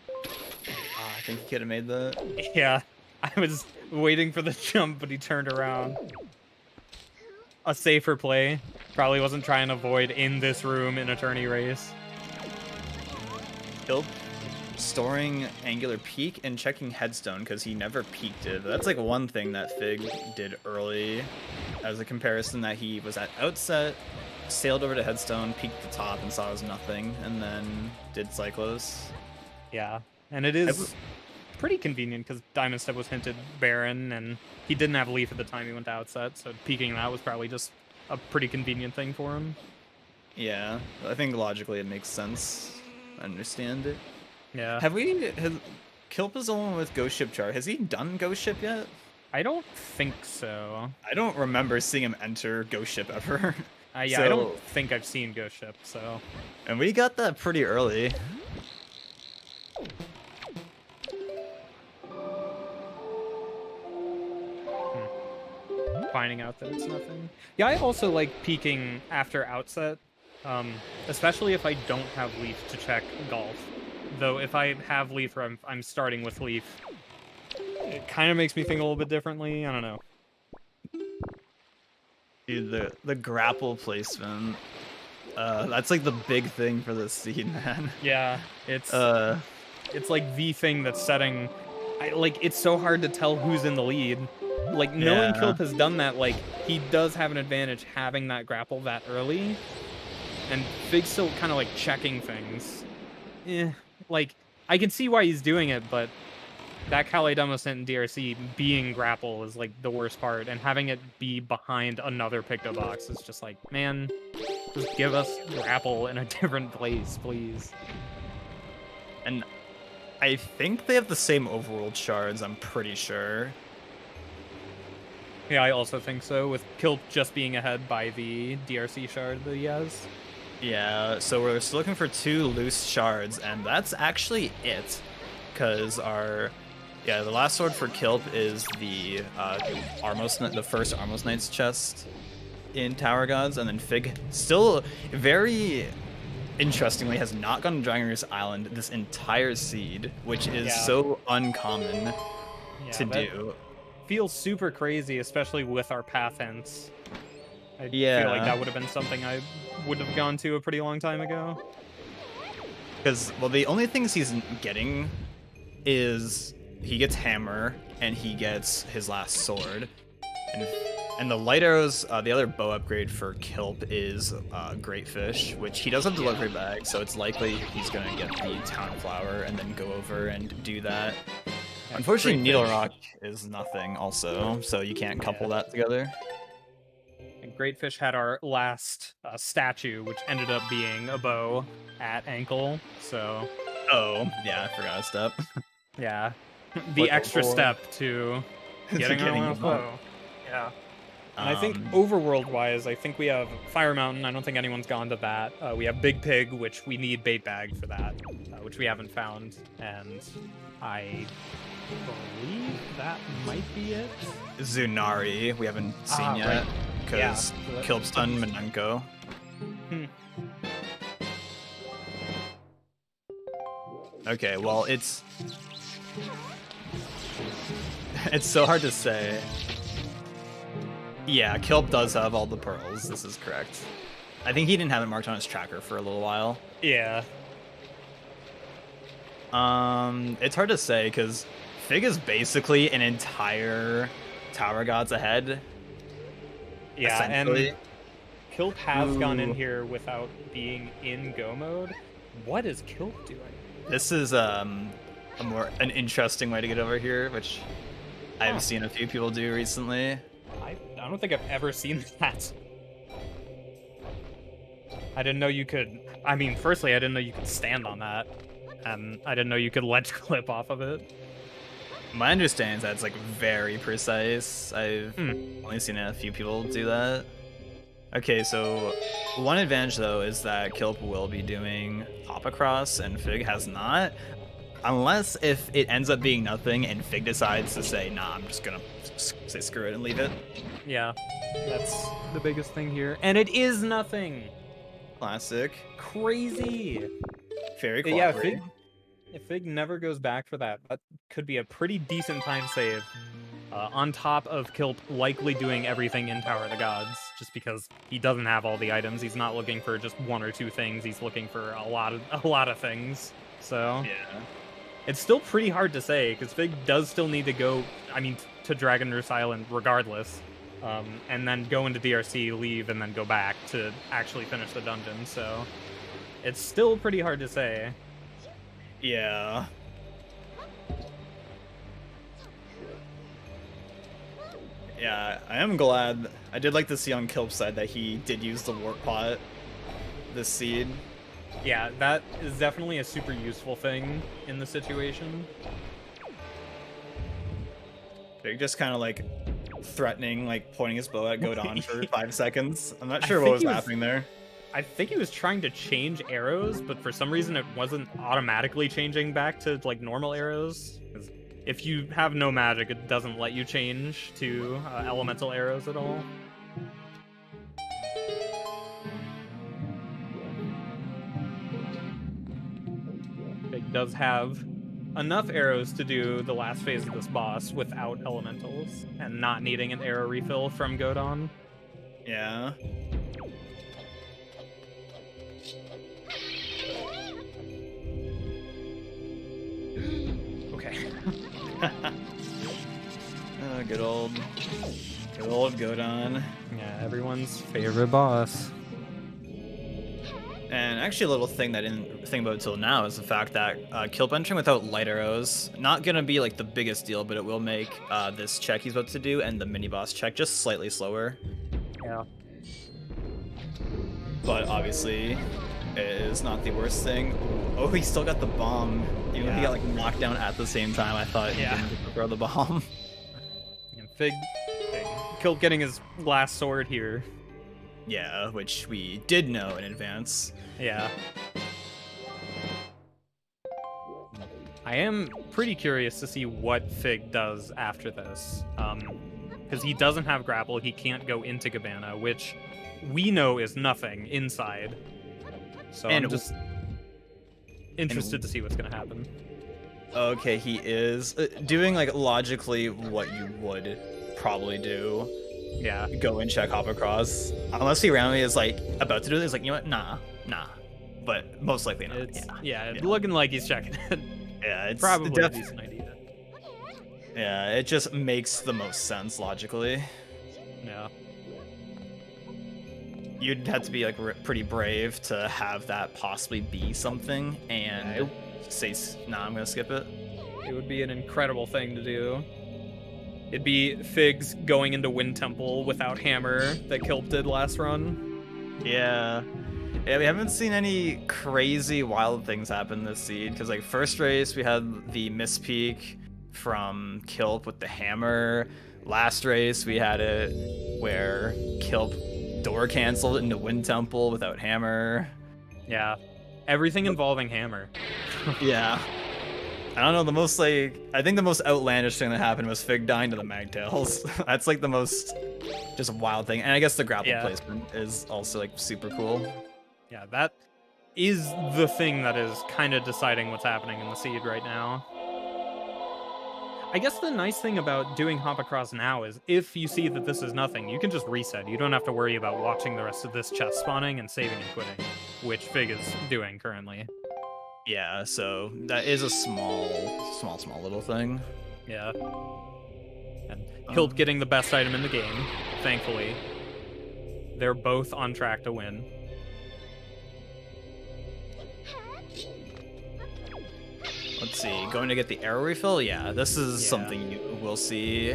I think he could have made that. Yeah, I was waiting for the jump, but he turned around. A safer play. Probably wasn't trying to avoid in this room in a tourney race. Kilp storing angular peak and checking headstone because he never peeked it. That's like one thing that Fig did early as a comparison, that he was at outset, sailed over to headstone, peeked the top and saw it was nothing, and then did Cyclos. Yeah, and it is pretty convenient because Diamond Step was hinted Baron, and he didn't have Leaf at the time he went to outset, so peeking that was probably just a pretty convenient thing for him. Yeah, I think logically it makes sense. I understand it. Yeah. Has Kilp is the one with Ghost Ship chart. Has he done Ghost Ship yet? I don't think so. I don't remember seeing him enter Ghost Ship ever. Yeah, So, I don't think I've seen Ghost Ship, so... And we got that pretty early. Finding out that it's nothing. Yeah, I also like peeking after outset, especially if I don't have Leaf to check Golf. Though if I have Leaf or I'm starting with Leaf, it kind of makes me think a little bit differently. I don't know. Dude, the grapple placement, that's like the big thing for this seed, man. Yeah, it's like the thing that's setting... it's so hard to tell who's in the lead. Like, knowing Kilp has done that, like, he does have an advantage having that grapple that early. And Fig's still kind of, like, checking things. Like, I can see why he's doing it, but that Kale Demo Sent in DRC being grapple is, like, the worst part. And having it be behind another Picto Box is just like, man, just give us grapple in a different place, please. And I think they have the same overworld shards, I'm pretty sure. Yeah, I also think so, with Kilp just being ahead by the DRC shard that he has. Yeah, so we're still looking for 2 loose shards, and that's actually it. Because the last sword for Kilp is the the first Armos Knight's chest in Tower Gods, and then Fig still very interestingly has not gone to Dragon Reef's Island this entire seed, which is so uncommon to do. Feels super crazy, especially with our path hints. I Yeah. feel like that would have been something I would have gone to a pretty long time ago. Because, well, the only things he's getting is he gets Hammer and he gets his last sword. And the light arrows, the other bow upgrade for Kilp is Great Fish, which he does have the luxury bag, so it's likely he's going to get the Town Flower and then go over and do that. Unfortunately, Needle Rock is nothing also, so you can't couple that together. And Great Fish had our last statue, which ended up being a bow at ankle, so... Oh, yeah, I forgot a step. Yeah. The extra step to getting our last bow. Yeah. And I think overworld-wise, I think we have Fire Mountain. I don't think anyone's gone to that. We have Big Pig, which we need Bait Bag for that, which we haven't found. And I believe that might be it. Zunari, we haven't seen yet, because Kilp's done Menenko. Okay, well, it's so hard to say. Yeah, Kilp does have all the pearls, this is correct. I think he didn't have it marked on his tracker for a little while. Yeah. It's hard to say, because Fig is basically an entire Tower Gods ahead. Yeah, and Kilp has gone in here without being in go mode. What is Kilp doing? This is an interesting way to get over here, which I've seen a few people do recently. I don't think I've ever seen that. I didn't know you could. I mean, firstly, I didn't know you could stand on that, and I didn't know you could ledge clip off of it. My understanding is that it's like very precise. I've only seen a few people do that. Okay, so one advantage though is that Kilp will be doing hop across and Fig has not. Unless if it ends up being nothing and Fig decides to say, nah, I'm just gonna say screw it and leave it. Yeah, that's the biggest thing here. And it is nothing! Classic. Crazy! Very Yeah, cooperative. if Fig never goes back for that, that could be a pretty decent time save. On top of Kilp likely doing everything in Tower of the Gods, just because he doesn't have all the items. He's not looking for just one or two things. He's looking for a lot of things. So Yeah. it's still pretty hard to say because Fig does still need to go. I mean, to Dragon Roost Island regardless, and then go into DRC, leave, and then go back to actually finish the dungeon. So it's still pretty hard to say. Yeah. Yeah, I am glad. I did like to see on Kilp's side that he did use the Warp Pot this seed. Yeah, that is definitely a super useful thing in the situation. They're just kind of like threatening, like pointing his bow at Godon for 5 seconds. I'm not sure what was happening there. I think he was trying to change arrows, but for some reason it wasn't automatically changing back to like normal arrows. 'Cause if you have no magic, it doesn't let you change to elemental arrows at all. It does have enough arrows to do the last phase of this boss without elementals and not needing an arrow refill from Godon. Yeah. Okay. Oh, good old Godon. Yeah, everyone's favorite boss. And actually, a little thing that I didn't think about until now is the fact that Kilp entering without light arrows, not gonna be like the biggest deal, but it will make this check he's about to do and the mini boss check just slightly slower. Yeah. But obviously, it is not the worst thing. Oh, he still got the bomb. Even though he got like knocked down at the same time, I thought he didn't get to throw the bomb. And Fig Kilp getting his last sword here. Yeah, which we did know in advance. Yeah. I am pretty curious to see what Fig does after this. Because he doesn't have grapple, he can't go into Cabana, which we know is nothing inside. So I'm just interested to see what's gonna happen. Okay, he is doing like logically what you would probably do. Yeah. Go and check hop across. Unless he randomly is like about to do this, like, you know what? Nah. But most likely not. Yeah, looking like he's checking it. Yeah, it's probably a decent idea. Yeah, it just makes the most sense logically. Yeah. You'd have to be like pretty brave to have that possibly be something and say, nah, I'm gonna skip it. It would be an incredible thing to do. It'd be Figs going into Wind Temple without Hammer that Kilp did last run. Yeah. Yeah, we haven't seen any crazy wild things happen this seed, because like first race we had the Miss Peak from Kilp with the hammer. Last race we had it where Kilp door canceled into Wind Temple without hammer. Yeah. Everything involving hammer. Yeah. I don't know, the most, like, I think the most outlandish thing that happened was Fig dying to the Magtails. That's, like, the most just wild thing. And I guess the grapple placement is also, like, super cool. Yeah, that is the thing that is kind of deciding what's happening in the seed right now. I guess the nice thing about doing hop across now is if you see that this is nothing, you can just reset. You don't have to worry about watching the rest of this chest spawning and saving and quitting, which Fig is doing currently. Yeah, so that is a small little thing. Yeah. And Kilp getting the best item in the game, thankfully. They're both on track to win. Let's see, going to get the arrow refill? Yeah, this is something you will see.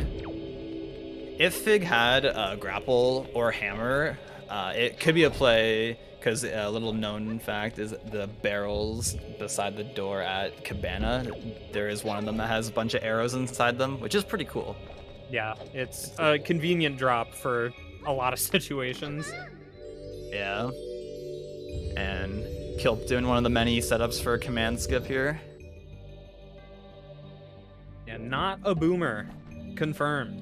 If Fig had a grapple or hammer, it could be a play, because a little known fact is the barrels beside the door at Cabana, there is one of them that has a bunch of arrows inside them, which is pretty cool. Yeah, it's a convenient drop for a lot of situations. Yeah. And Kilp doing one of the many setups for a command skip here. Yeah, not a boomer. Confirmed.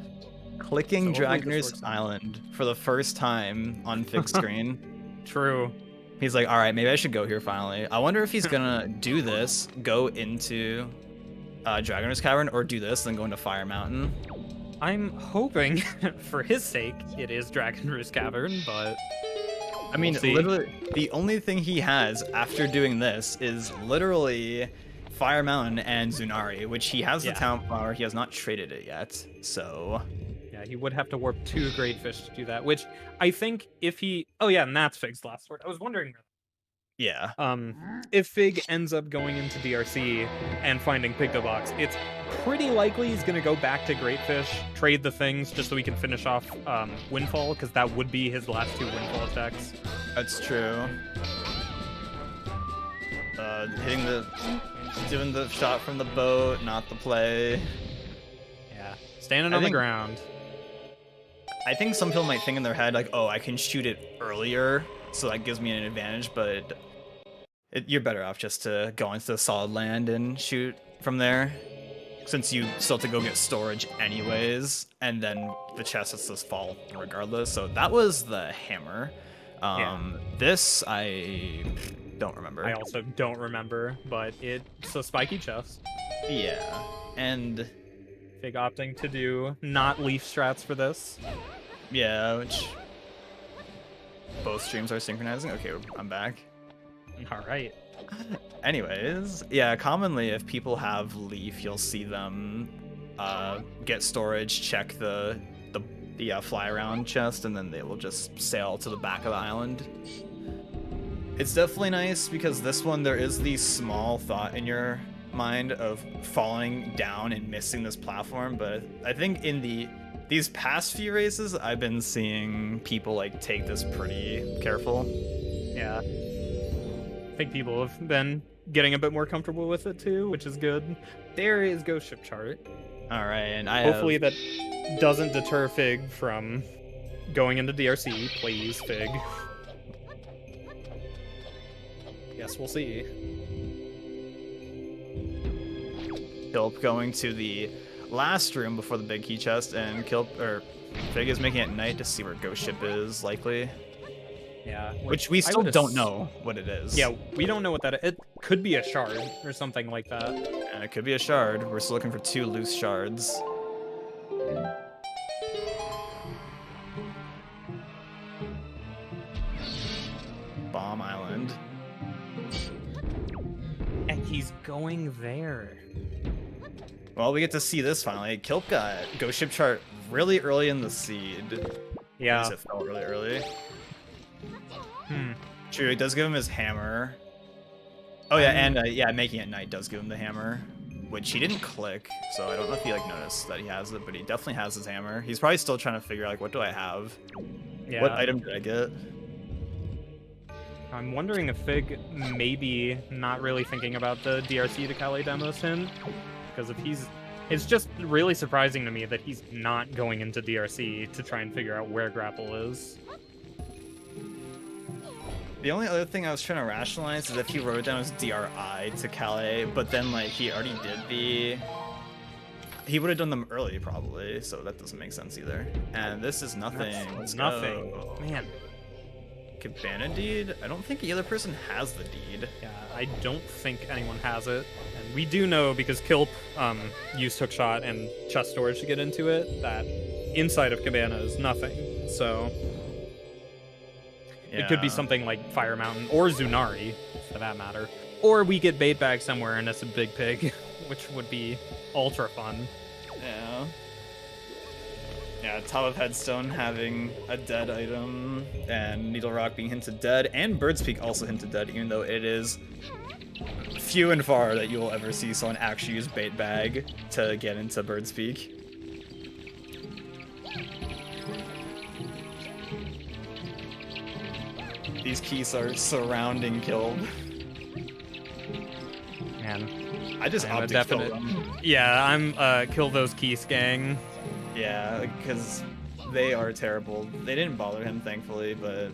Clicking Dragoner's Island for the first time on Fig's screen. True. He's like, all right, maybe I should go here finally. I wonder if he's gonna do this, go into Dragoner's Cavern, or do this, then go into Fire Mountain. I'm hoping, for his sake, it is Dragoner's Cavern, but... I mean, literally, the only thing he has after doing this is literally Fire Mountain and Zunari, which he has the talent power, he has not traded it yet, so... Yeah, he would have to warp 2 Great Fish to do that, which I think if he... Oh yeah, and that's Fig's last word. I was wondering... Yeah. If Fig ends up going into DRC and finding Pigdobox, it's pretty likely he's going to go back to Great Fish, trade the things just so he can finish off Windfall, because that would be his last 2 Windfall attacks. That's true. Doing the shot from the boat, not the play. Yeah, standing on the ground. I think some people might think in their head, like, oh, I can shoot it earlier, so that gives me an advantage, but you're better off just to go into the solid land and shoot from there, since you still have to go get storage anyways, and then the chest has to fall regardless. So that was the hammer. This, I don't remember. I also don't remember, but it's a spiky chest. Yeah, and... Fig opting to do not leaf strats for this. Yeah, which both streams are synchronizing. Okay, I'm back. All right. Anyways, yeah, commonly if people have leaf, you'll see them get storage, check the fly around chest, and then they will just sail to the back of the island. It's definitely nice because this one, there is the small thought in your mind of falling down and missing this platform, but I think in these past few races I've been seeing people like take this pretty careful. Yeah, I think people have been getting a bit more comfortable with it too, which is good. There is Ghost Ship chart. All right, and hopefully that doesn't deter Fig from going into DRC. Please, Fig. Yes, we'll see. Kilp going to the last room before the big key chest, and Fig is making it night to see where Ghost Ship is, likely. Yeah. Which we still don't know what it is. Yeah, we don't know what that is. It could be a shard or something like that. And it could be a shard. We're still looking for 2 loose shards. Bomb Island. And he's going there. Well, we get to see this finally. Kilp got Ghost Ship chart really early in the seed. Yeah. It fell really early. True, it does give him his hammer. Oh yeah, and making it night does give him the hammer, which he didn't click, so I don't know if he like noticed that he has it, but he definitely has his hammer. He's probably still trying to figure out like, what do I have? Yeah. What item did I get? I'm wondering if Fig maybe not really thinking about the DRC to Calais demos hint, because if he's It's just really surprising to me that he's not going into DRC to try and figure out where Grapple is. The only other thing I was trying to rationalize is if he wrote it down as DRI to Calais, but then like he already did he would have done them early probably, so that doesn't make sense either. And this is nothing. Let's nothing. go. Man. Cabana deed? I don't think the other person has the deed. Yeah, I don't think anyone has it. And we do know, because Kilp used Hookshot and chest storage to get into it, that inside of Cabana is nothing. So it could be something like Fire Mountain or Zunari, for that matter. Or we get bait bag somewhere and it's a big pig, which would be ultra fun. Yeah. Yeah, top of Headstone having a dead item, and Needle Rock being hinted dead, and Bird's Peak also hinted dead, even though it is few and far that you will ever see someone actually use bait bag to get into Bird's Peak. These keys are surrounding Kilp. Man. I just opted to kill them. Yeah, I'm kill those keys gang. Yeah, because they are terrible. They didn't bother him, thankfully, but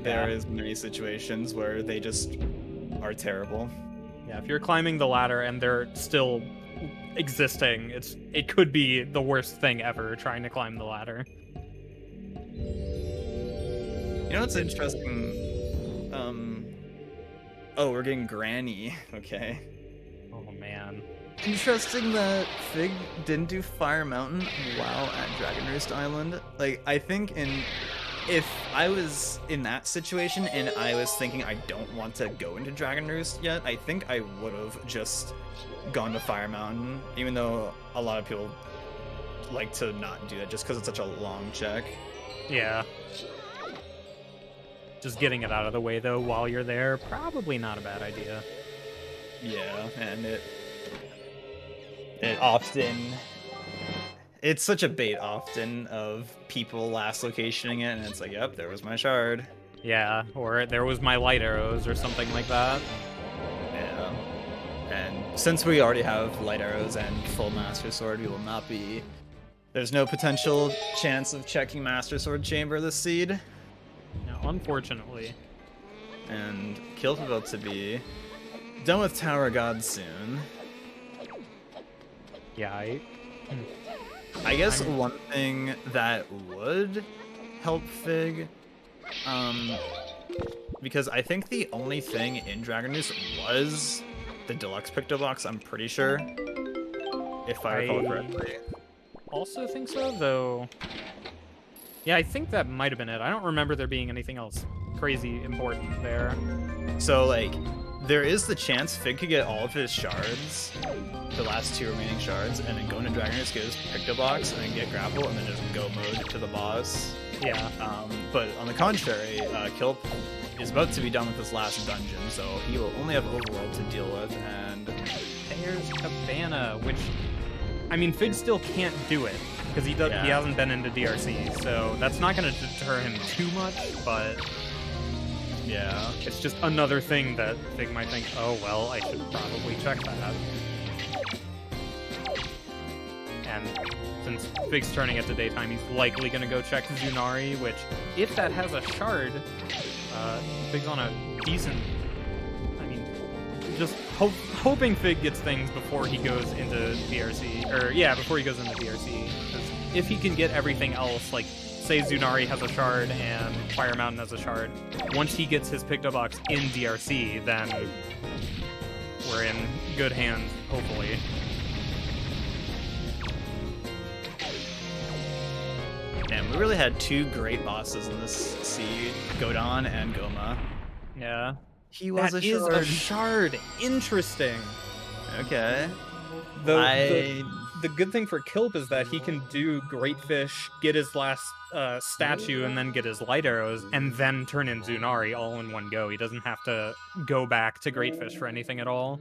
there is many situations where they just are terrible. Yeah, if you're climbing the ladder and they're still existing, it could be the worst thing ever trying to climb the ladder. You know what's interesting? Oh, we're getting Granny. Okay. Oh man. Interesting that Fig didn't do Fire Mountain while at Dragon Roost Island. Like, I think if I was in that situation and I was thinking I don't want to go into Dragon Roost yet, I think I would have just gone to Fire Mountain, even though a lot of people like to not do that just because it's such a long check. Yeah. Just getting it out of the way, though, while you're there, probably not a bad idea. Yeah, and it often... It's such a bait often of people last locationing it, and it's like, yep, there was my shard. Yeah, or there was my light arrows or something like that. Yeah. And since we already have light arrows and full Master Sword, we will not be... There's no potential chance of checking Master Sword Chamber this seed. No, unfortunately. And Kilp about to be done with Tower God soon. Yeah, I guess one thing that would help Fig, because I think the only thing in Dragon Roost was the deluxe Picto Box, I'm pretty sure, if I recall correctly. Also think so, though. Yeah, I think that might have been it. I don't remember there being anything else crazy important there. So, like, there is the chance Fig could get all of his shards, the last 2 remaining shards, and then go into Dragon Roost, get his Picto Box, and then get Grapple, and then just go mode to the boss. Yeah. But on the contrary, Kilp is about to be done with this last dungeon, so he will only have Overworld to deal with, and... There's Cabana, which... I mean, Fig still can't do it, because he hasn't been into DRC, so that's not going to deter him too much, but... Yeah, it's just another thing that Fig might think, oh, well, I should probably check that. And since Fig's turning it to daytime, he's likely going to go check Zunari, which, if that has a shard, Fig's on a decent... I mean, just hoping Fig gets things before he goes into DRC, or yeah, before he goes into DRC. Because if he can get everything else, like, say Zunari has a shard and Fire Mountain has a shard, once he gets his Picto Box in DRC, then we're in good hands, hopefully. Man, we really had 2 great bosses in this seed, Godon and Goma. Yeah. He was that a shard. Is a shard. Interesting. Okay. The good thing for Kilp is that he can do Great Fish, get his last statue, and then get his light arrows, and then turn in Zunari all in one go. He doesn't have to go back to Great Fish for anything at all.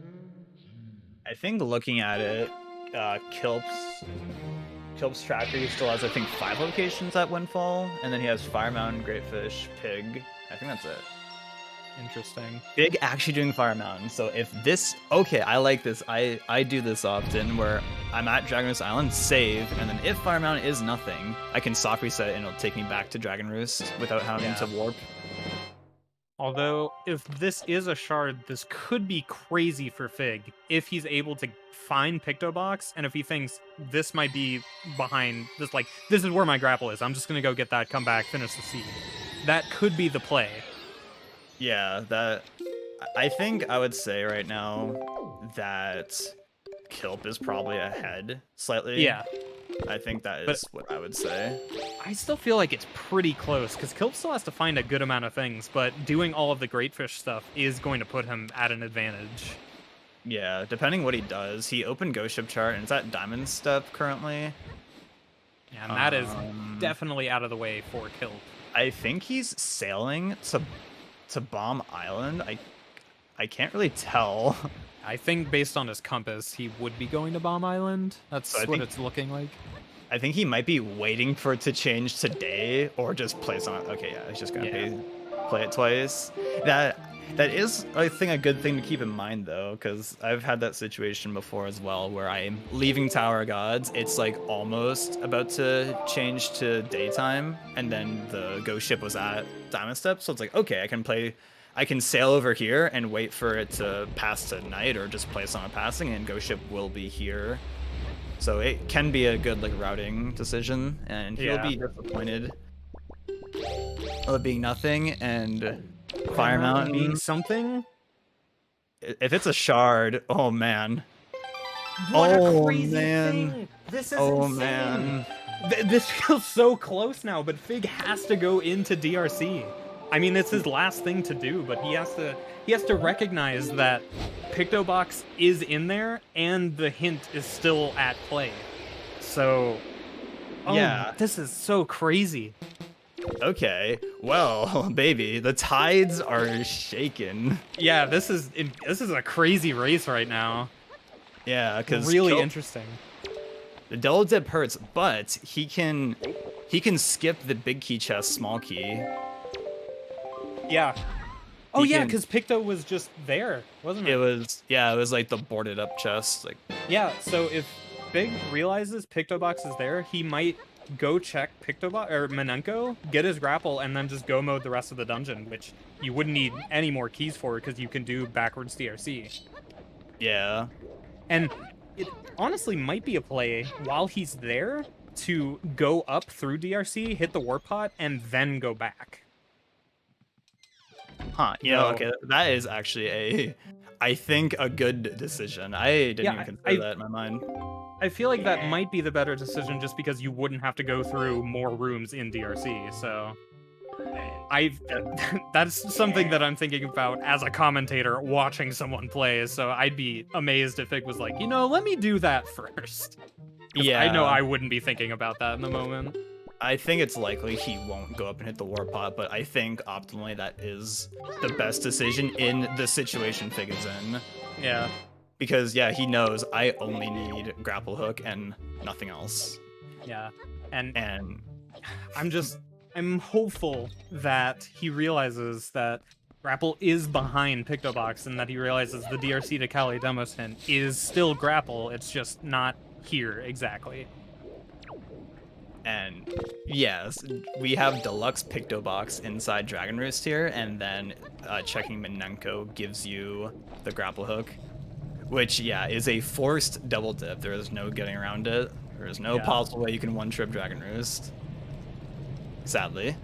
I think looking at it, Kilp's tracker, he still has, I think, 5 locations at Windfall, and then he has Fire Mountain, Great Fish, Pig. I think that's it. Interesting. Fig actually doing Fire Mountain. So if this, okay, I like this. I do this often where I'm at Dragon Roost Island, save, and then if Fire Mountain is nothing, I can soft reset and it'll take me back to Dragon Roost without having to warp. Although, if this is a shard, this could be crazy for Fig if he's able to find Pictobox, and if he thinks this might be behind this, like, this is where my grapple is. I'm just gonna go get that, come back, finish the seed. That could be the play. Yeah, that I think I would say right now that Kilp is probably ahead slightly. Yeah. I think that is what I would say. I still feel like it's pretty close, because Kilp still has to find a good amount of things, but doing all of the Great Fish stuff is going to put him at an advantage. Yeah, depending what he does. He opened Ghost Ship chart, and it's at Diamond Step currently. Yeah, and that is definitely out of the way for Kilp. I think he's sailing to Bomb Island. I can't really tell. I think based on his compass, he would be going to Bomb Island. That's what it's looking like. I think he might be waiting for it to change today, or just plays on it. Okay, yeah, he's just gonna play it twice. That is, I think, a good thing to keep in mind, though, because I've had that situation before as well, where I'm leaving Tower Gods. It's like almost about to change to daytime, and then the Ghost Ship was at Diamond Step, so it's like, okay, I can sail over here and wait for it to pass to night, or just place on a passing, and Ghost Ship will be here. So it can be a good like routing decision, and he'll be disappointed of it being nothing, and Fire Mountain being something. If it's a shard, oh man. What a crazy thing! This is insane. Man. This feels so close now, but Fig has to go into DRC. I mean, it's his last thing to do, but he has to recognize that Pictobox is in there and the hint is still at play. So, yeah, this is so crazy. Okay, well, baby, the tides are shaken. Yeah, this is a crazy race right now. Yeah, because really interesting. The double dip hurts, but he can skip the big key chest, small key. Yeah. Oh yeah, because Picto was just there, wasn't it? It was like the boarded up chest. Like. Yeah, so if Big realizes Pictobox is there, he might go check Pictobox or Menenko, get his grapple, and then just go mode the rest of the dungeon, which you wouldn't need any more keys for because you can do backwards DRC. Yeah. And it honestly might be a play while he's there to go up through DRC, hit the warp pot, and then go back. Huh, yeah, okay, that is actually I think a good decision. I didn't even consider that in my mind. I feel like that might be the better decision just because you wouldn't have to go through more rooms in DRC, so... that's something that I'm thinking about as a commentator watching someone play, so I'd be amazed if it was like, you know, let me do that first. Yeah. I know I wouldn't be thinking about that in the moment. I think it's likely he won't go up and hit the warp pot, but I think optimally that is the best decision in the situation Fig is in. Yeah. Because, yeah, he knows I only need grapple hook and nothing else. Yeah. And I'm hopeful that he realizes that grapple is behind Pictobox and that he realizes the DRC to Kali Demos hint is still grapple, it's just not here exactly. And yes, we have deluxe Pictobox inside Dragon Roost here, and then checking Menenko gives you the grapple hook, which, yeah, is a forced double dip. There is no getting around it. There is no possible way you can one-trip Dragon Roost. Sadly.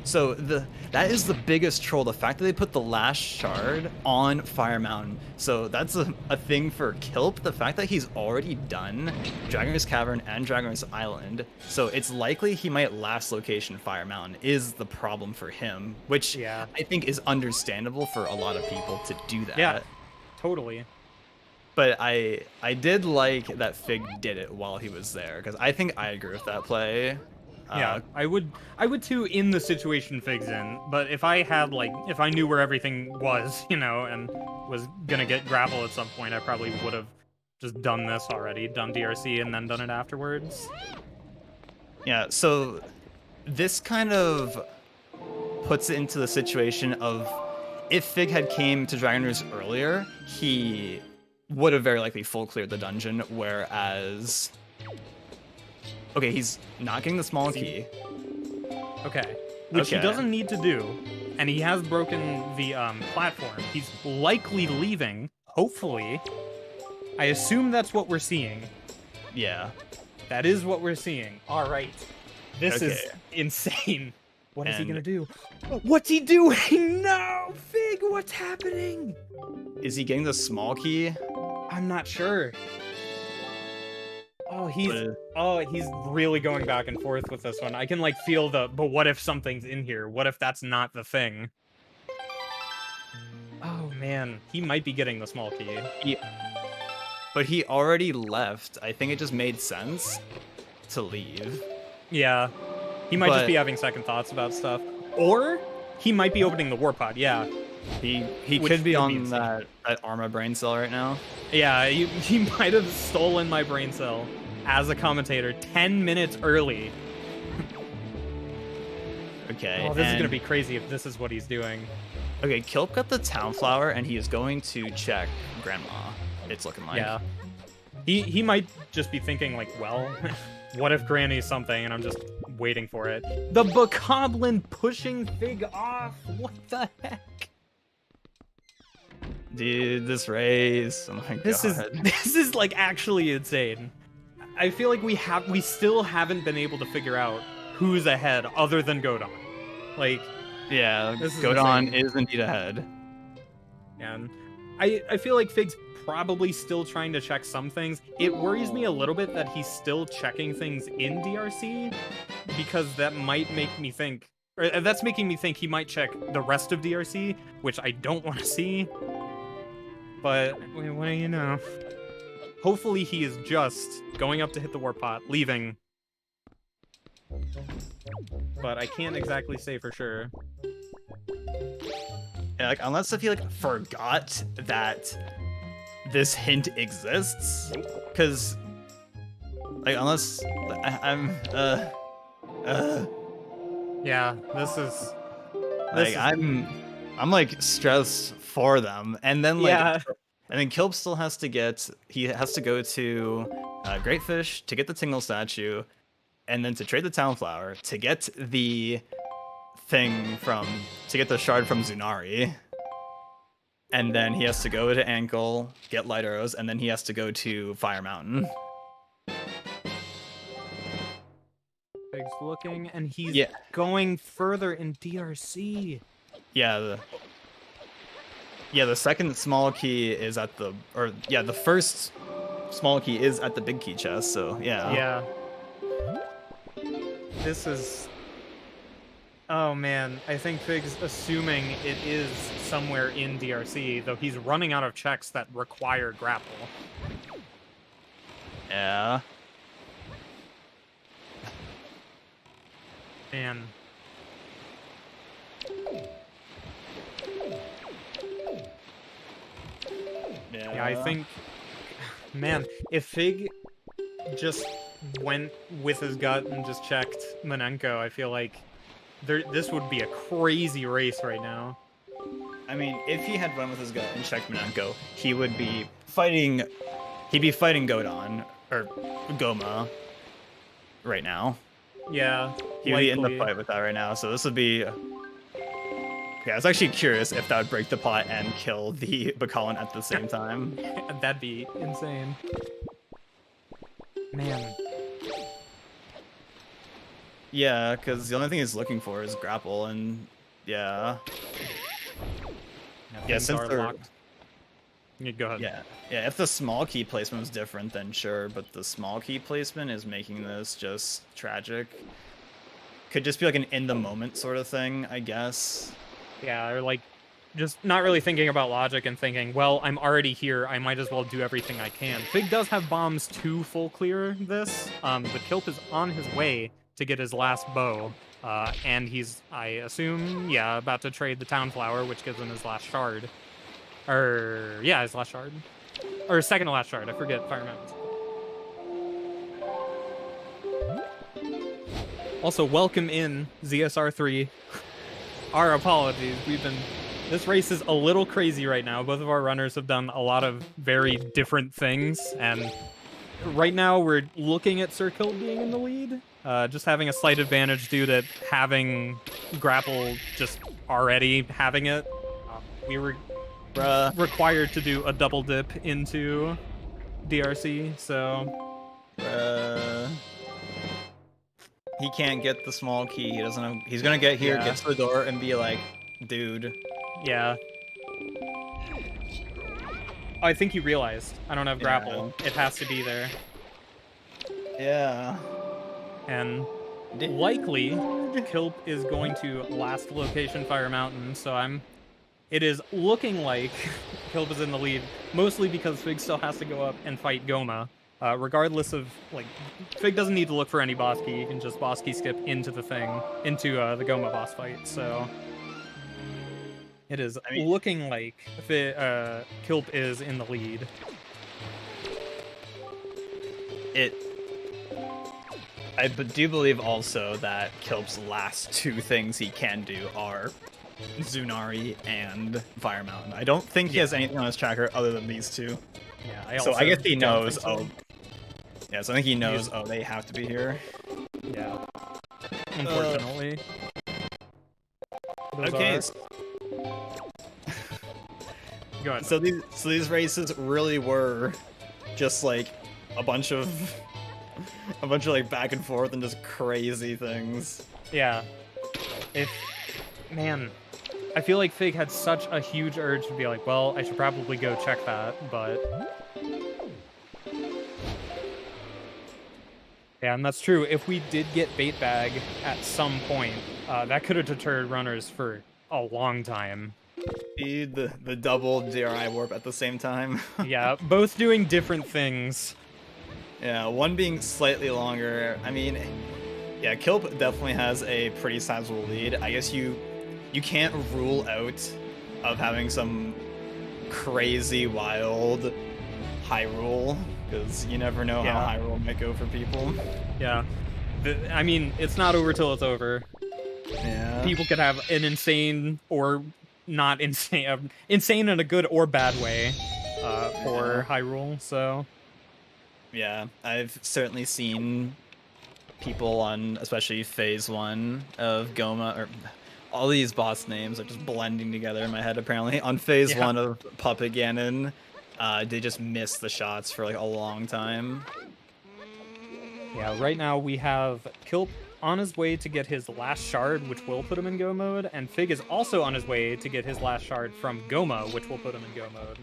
So that is the biggest troll, the fact that they put the last shard on Fire Mountain. So that's a thing for Kilp, the fact that he's already done Dragon Roost Cavern and Dragon Roost Island. So it's likely he might last location Fire Mountain is the problem for him, which I think is understandable for a lot of people to do that. Yeah, totally. But I did like that Fig did it while he was there, because I think I agree with that play. Yeah, I would too in the situation Fig's in, but if I knew where everything was, you know, and was gonna get grapple at some point, I probably would have just done this already, done DRC and then done it afterwards. Yeah, so this kind of puts it into the situation of if Fig had came to Dragon Roost earlier, he would have very likely full cleared the dungeon, whereas... Okay, he's not getting the small key. Okay. Which he doesn't need to do, and he has broken the platform. He's likely leaving, hopefully. I assume that's what we're seeing. Yeah. That is what we're seeing. All right. This is insane. What is he gonna do? What's he doing? No, Fig, what's happening? Is he getting the small key? I'm not sure. Oh, he's really going back and forth with this one. I can like feel but what if something's in here? What if that's not the thing? Oh man, he might be getting the small key. But he already left. I think it just made sense to leave. Yeah. He might just be having second thoughts about stuff. Or he might be opening the warp pod, yeah. He could be on that Arma brain cell right now. Yeah, he might have stolen my brain cell as a commentator 10 minutes early. Okay. Oh, this is going to be crazy if this is what he's doing. Okay, Kilp got the town flower, and he is going to check Grandma, it's looking like. Yeah. He might just be thinking, like, well, what if Granny's something, and I'm just waiting for it. The Bokoblin pushing Fig off! What the heck? Dude, this race, oh my god. This is like actually insane. I feel like we still haven't been able to figure out who's ahead other than Godon. Like, yeah, Godon is indeed ahead. And I feel like Fig's probably still trying to check some things. It worries me a little bit that he's still checking things in DRC, because that might make me think, or that's making me think he might check the rest of DRC, which I don't want to see. But what do you know? Hopefully he is just going up to hit the warp pot, leaving. But I can't exactly say for sure. Yeah, like, unless if he like forgot that this hint exists, because like unless yeah, this is I'm like stressed for them, and then like and then Kilp still has to go to Greatfish to get the Tingle statue, and then to trade the town flower to get the to get the shard from Zunari. And then he has to go to Ankle, get light arrows, and then he has to go to Fire Mountain. Big's looking, and he's going further in DRC. Yeah, the second small key is at the first small key is at the big key chest, so yeah. Yeah. This is... Oh man, I think Fig's assuming it is somewhere in DRC, though he's running out of checks that require grapple. Yeah. Man. Yeah, I think... Man, if Fig just went with his gut and just checked Manenko, I feel like this would be a crazy race right now. I mean, if he had went with his gut and checked Manenko, he would be fighting... He'd be fighting Godon, or Goma, right now. Yeah, he would be in the fight with that right now, so this would be... Okay, I was actually curious if that would break the pot and kill the Bokoblin at the same time. That'd be insane. Man. Yeah, because the only thing he's looking for is grapple, and yeah. Yeah, since they're locked. Yeah, go ahead. Yeah. If the small key placement was different, then sure, but the small key placement is making this just tragic. Could just be like an in the moment sort of thing, I guess. Yeah, or like just not really thinking about logic and thinking, well, I'm already here, I might as well do everything I can. Fig does have bombs to full clear this. The Kilp is on his way to get his last bow, and he's, I assume, about to trade the town flower, which gives him his last shard. His last shard. Or second to last shard, I forget Fire Mountain. Also, welcome in, ZSR3. our apologies. This race is a little crazy right now. Both of our runners have done a lot of very different things, and right now we're looking at Sir Kilp being in the lead, just having a slight advantage due to having grapple just already having it. We were required to do a double dip into DRC, so he can't get the small key. He doesn't know. He's gonna get here, get to the door, and be like, dude. Yeah. Oh, I think he realized. I don't have grapple. It has to be there. Yeah. And likely, Kilp is going to last location Fire Mountain, so it is looking like Kilp is in the lead, mostly because Fig still has to go up and fight Goma. Regardless of, like, Fig doesn't need to look for any boss key, he can just boss key skip into the Goma boss fight, so... It is looking like Kilp is in the lead. I do believe also that Kilp's last two things he can do are Zunari and Fire Mountain. I don't think he has anything on his tracker other than these two. Yeah, I guess he knows. So I think he knows. They have to be here. Yeah. Unfortunately. Okay. Go ahead. So these races really were just like a bunch of like back and forth and just crazy things. Yeah. Man, I feel like Fig had such a huge urge to be like, well, I should probably go check that, but... Yeah, and that's true. If we did get Bait Bag at some point, that could have deterred runners for a long time. The double DRI warp at the same time. Yeah, both doing different things. Yeah, one being slightly longer. I mean, yeah, Kilp definitely has a pretty sizable lead. I guess you can't rule out of having some crazy, wild Hyrule, because you never know how Hyrule might go for people. Yeah. I mean, it's not over till it's over. Yeah. People could have an insane or not insane, insane in a good or bad way for Hyrule, so... Yeah, I've certainly seen people on, especially Phase 1 of Goma, or all these boss names are just blending together in my head, apparently. On Phase 1 of Puppet Ganon, they just miss the shots for, like, a long time. Yeah, right now we have Kilp on his way to get his last shard, which will put him in Go mode, and Fig is also on his way to get his last shard from Goma, which will put him in Go mode.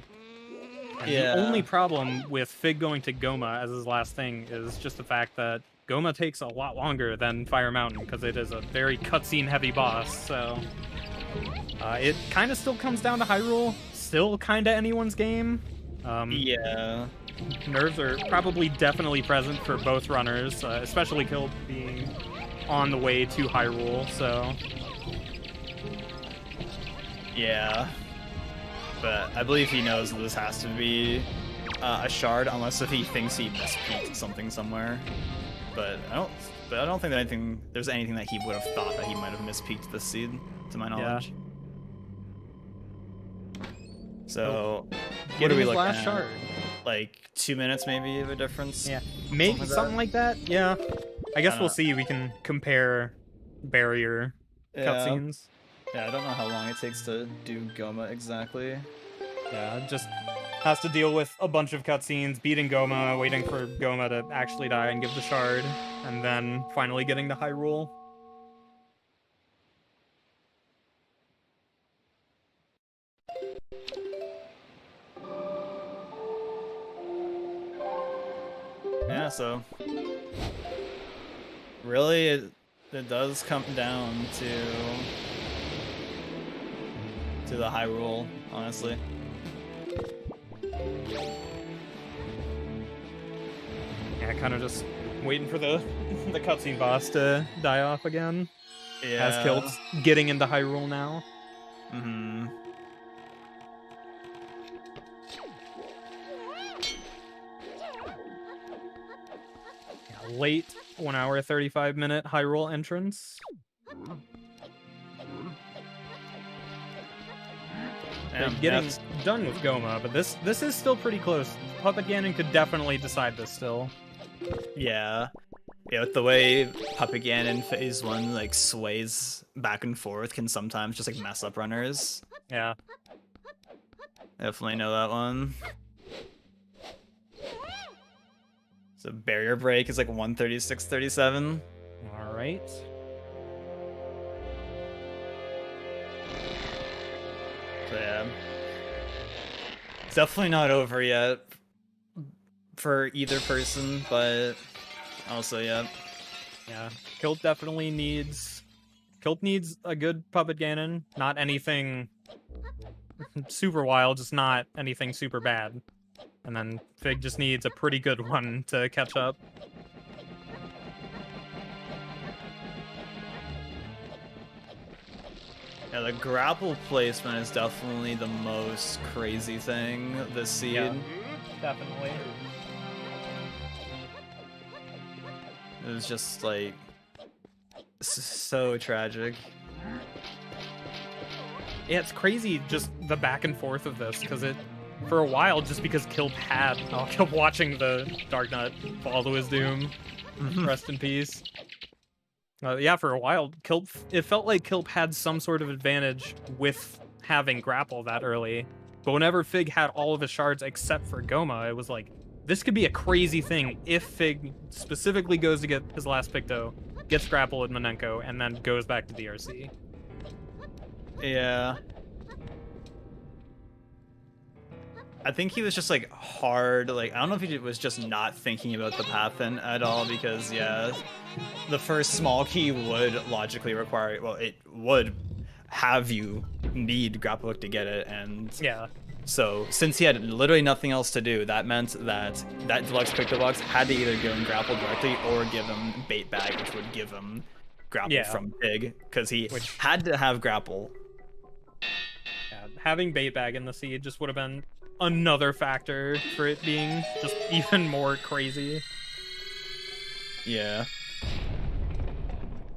And the only problem with Fig going to Goma as his last thing is just the fact that Goma takes a lot longer than Fire Mountain, because it is a very cutscene-heavy boss, so... it kind of still comes down to Hyrule, still kind of anyone's game. Yeah. Nerves are probably definitely present for both runners, especially Kilp being on the way to Hyrule, so... Yeah. But I believe he knows that this has to be a shard, unless if he thinks he mispeaked something somewhere. But I don't think that there's anything that he would have thought that he might have mispeaked this seed, to my knowledge. Yeah. So, what are we looking at? Shard. Like 2 minutes maybe of a difference? Yeah, maybe something like that. Yeah, I guess we'll see. We can compare barrier cutscenes. Yeah, I don't know how long it takes to do Goma exactly. Yeah, it just has to deal with a bunch of cutscenes, beating Goma, waiting for Goma to actually die and give the shard, and then finally getting to Hyrule. Yeah, so really it does come down to the Hyrule, honestly. Yeah, kind of just waiting for the cutscene boss to die off again. Yeah. As Kilp's getting into Hyrule now. Mm-hmm. Yeah, late 1 hour 35 minute Hyrule entrance. They're getting done with Goma, but this is still pretty close. Puppet Ganon could definitely decide this still. Yeah. Yeah, with the way Puppet Ganon phase 1 like sways back and forth can sometimes just like mess up runners. Yeah. Definitely know that one. So barrier break is like 136.37. All right. So yeah, it's definitely not over yet for either person, but also yeah. Yeah, Kilp definitely needs a good Puppet Ganon. Not anything super wild, just not anything super bad. And then Fig just needs a pretty good one to catch up. Yeah, the grapple placement is definitely the most crazy thing this seed. Yeah, definitely. It was just like so tragic. Yeah, it's crazy just the back and forth of this, because for a while, just because Kilp kept watching the Darknut fall to his doom. Rest in peace. Yeah, for a while, it felt like Kilp had some sort of advantage with having grapple that early. But whenever Fig had all of his shards except for Goma, it was like, this could be a crazy thing if Fig specifically goes to get his last Picto, gets grapple with Manenko, and then goes back to DRC. Yeah. I think he was just like hard, like I don't know if he was just not thinking about the Pathin at all, because yeah, the first small key would logically require, well, it would have you need grapple hook to get it, and yeah. So since he had literally nothing else to do, that meant that deluxe Picto Box had to either give him grapple directly or give him bait bag, which would give him grapple from Pig, because he had to have grapple. Yeah, having bait bag in the seed just would have been another factor for it being just even more crazy. Yeah.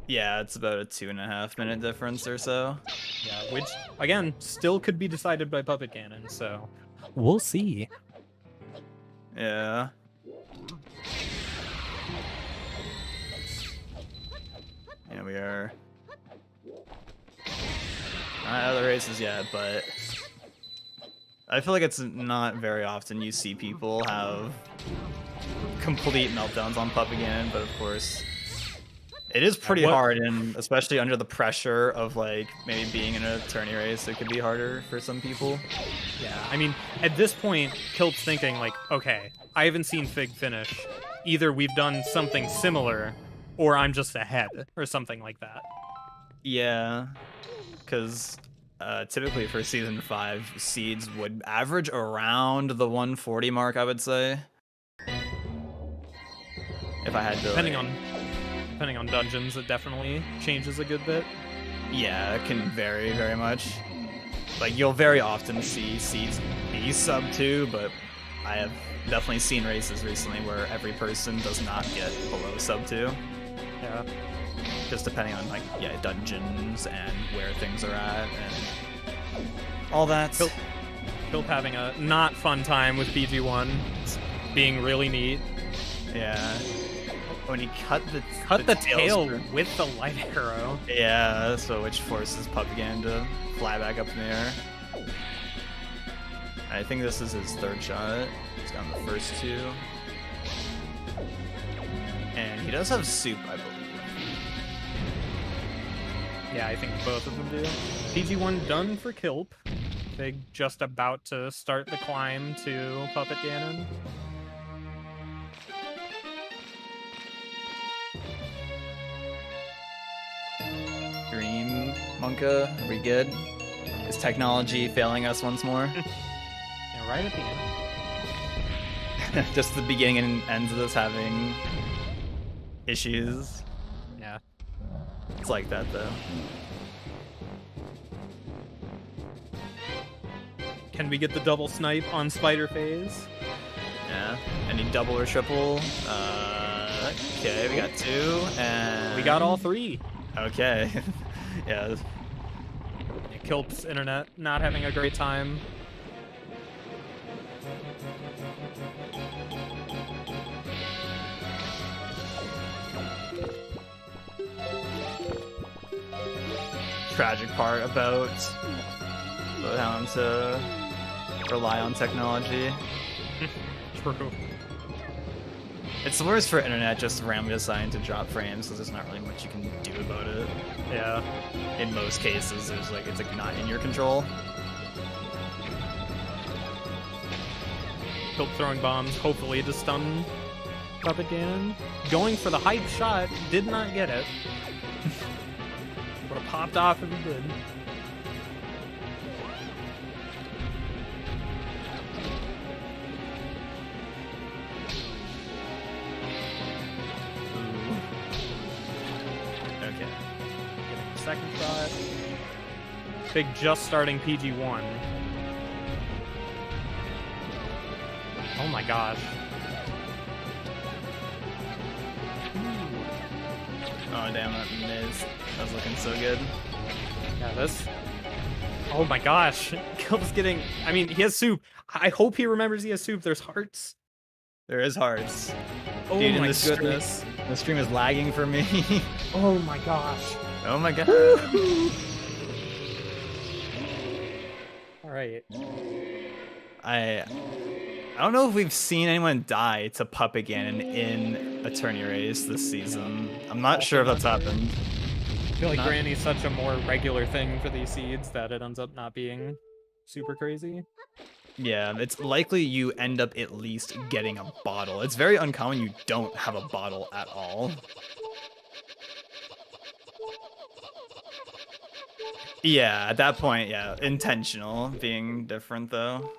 Yeah, it's about a 2.5 minute difference or so. Yeah, which, again, still could be decided by Puppet Ganon, so we'll see. Yeah. Yeah, we are not out of the races yet, but I feel like it's not very often you see people have complete meltdowns on Puppet Ganon, but of course it is pretty hard, and especially under the pressure of like maybe being in a tourney race, it could be harder for some people. Yeah, I mean, at this point, Kilp's thinking like, okay, I haven't seen Fig finish. Either we've done something similar, or I'm just ahead, or something like that. Yeah, because typically for Season 5, seeds would average around the 140 mark, I would say. If I had to... Depending on dungeons, it definitely changes a good bit. Yeah, it can vary very much. Like, you'll very often see seeds be sub 2, but I have definitely seen races recently where every person does not get below sub 2. Yeah. Just depending on, like, yeah, dungeons and where things are at and all that. Kilp having a not fun time with BG1. It's being really neat. Yeah. When he cut the tail with the light arrow. Yeah, so which forces Puppet Ganon to fly back up in the air. I think this is his third shot. He's gotten the first two. And he does have soup, I believe. Yeah, I think both of them do. PG1 done for Kilp. Fig just about to start the climb to Puppet Ganon. Green Monka, are we good? Is technology failing us once more? Yeah, right at the end. Just the beginning and ends of this having issues. Yeah. It's like that though. Can we get the double snipe on Spider Phase? Yeah. Any double or triple? Okay, we got 2, and... We got all 3. Okay. Yeah. Kilp's internet not having a great time. Tragic part about having to rely on technology. True. It's the worst for internet just randomly deciding to drop frames because there's not really much you can do about it. Yeah. In most cases, it's like not in your control. Kilp throwing bombs, hopefully to stun Puppet Ganon. Going for the hype shot, did not get it. Would have popped off if he did. Okay. Getting the second shot. Big just starting PG1. Oh my gosh. Oh damn, that missed. That was looking so good. Yeah, this. Oh my gosh. Kilp's getting. I mean, he has soup. I hope he remembers he has soup. There's hearts. There is hearts. Oh Dude, my the goodness. The stream is lagging for me. Oh my gosh. Oh my god. Alright. I don't know if we've seen anyone die to Puppet Ganon in a tourney race this season. I'm not sure if that's happened. I feel like Granny's such a more regular thing for these seeds that it ends up not being super crazy. Yeah, it's likely you end up at least getting a bottle. It's very uncommon you don't have a bottle at all. Yeah, at that point, yeah, intentional being different though.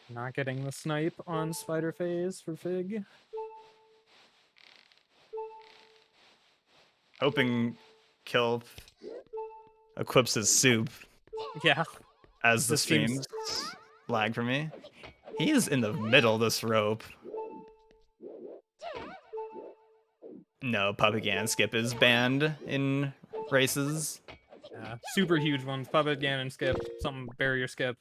Not getting the snipe on Spider Phase for Fig. Hoping Kilp equips his soup Yeah. as the This seems- streams lag for me. He is in the middle of this rope. No, Puppet Ganon skip is banned in races. Yeah. Super huge ones. Puppet Ganon skip, some barrier skip.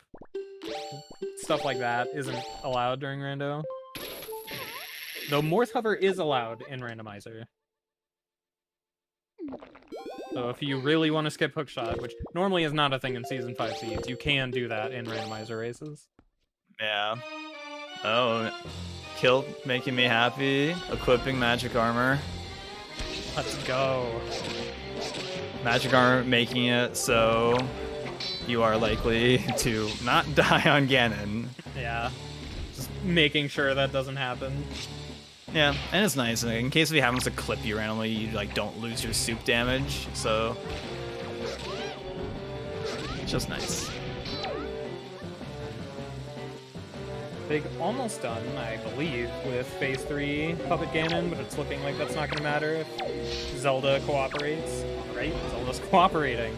Stuff like that isn't allowed during Rando. Though Morse Hover is allowed in Randomizer. So if you really want to skip Hookshot, which normally is not a thing in Season 5 seeds, you can do that in Randomizer races. Yeah. Oh, Kilp making me happy. Equipping magic armor. Let's go. Magic armor making it so you are likely to not die on Ganon. Yeah. Just making sure that doesn't happen. Yeah, and it's nice. Like, in case if he happens to clip you randomly, you like don't lose your soup damage. So it's just nice. Big almost done, I believe, with Phase 3 Puppet Ganon, but it's looking like that's not going to matter if Zelda cooperates. Alright, Zelda's cooperating.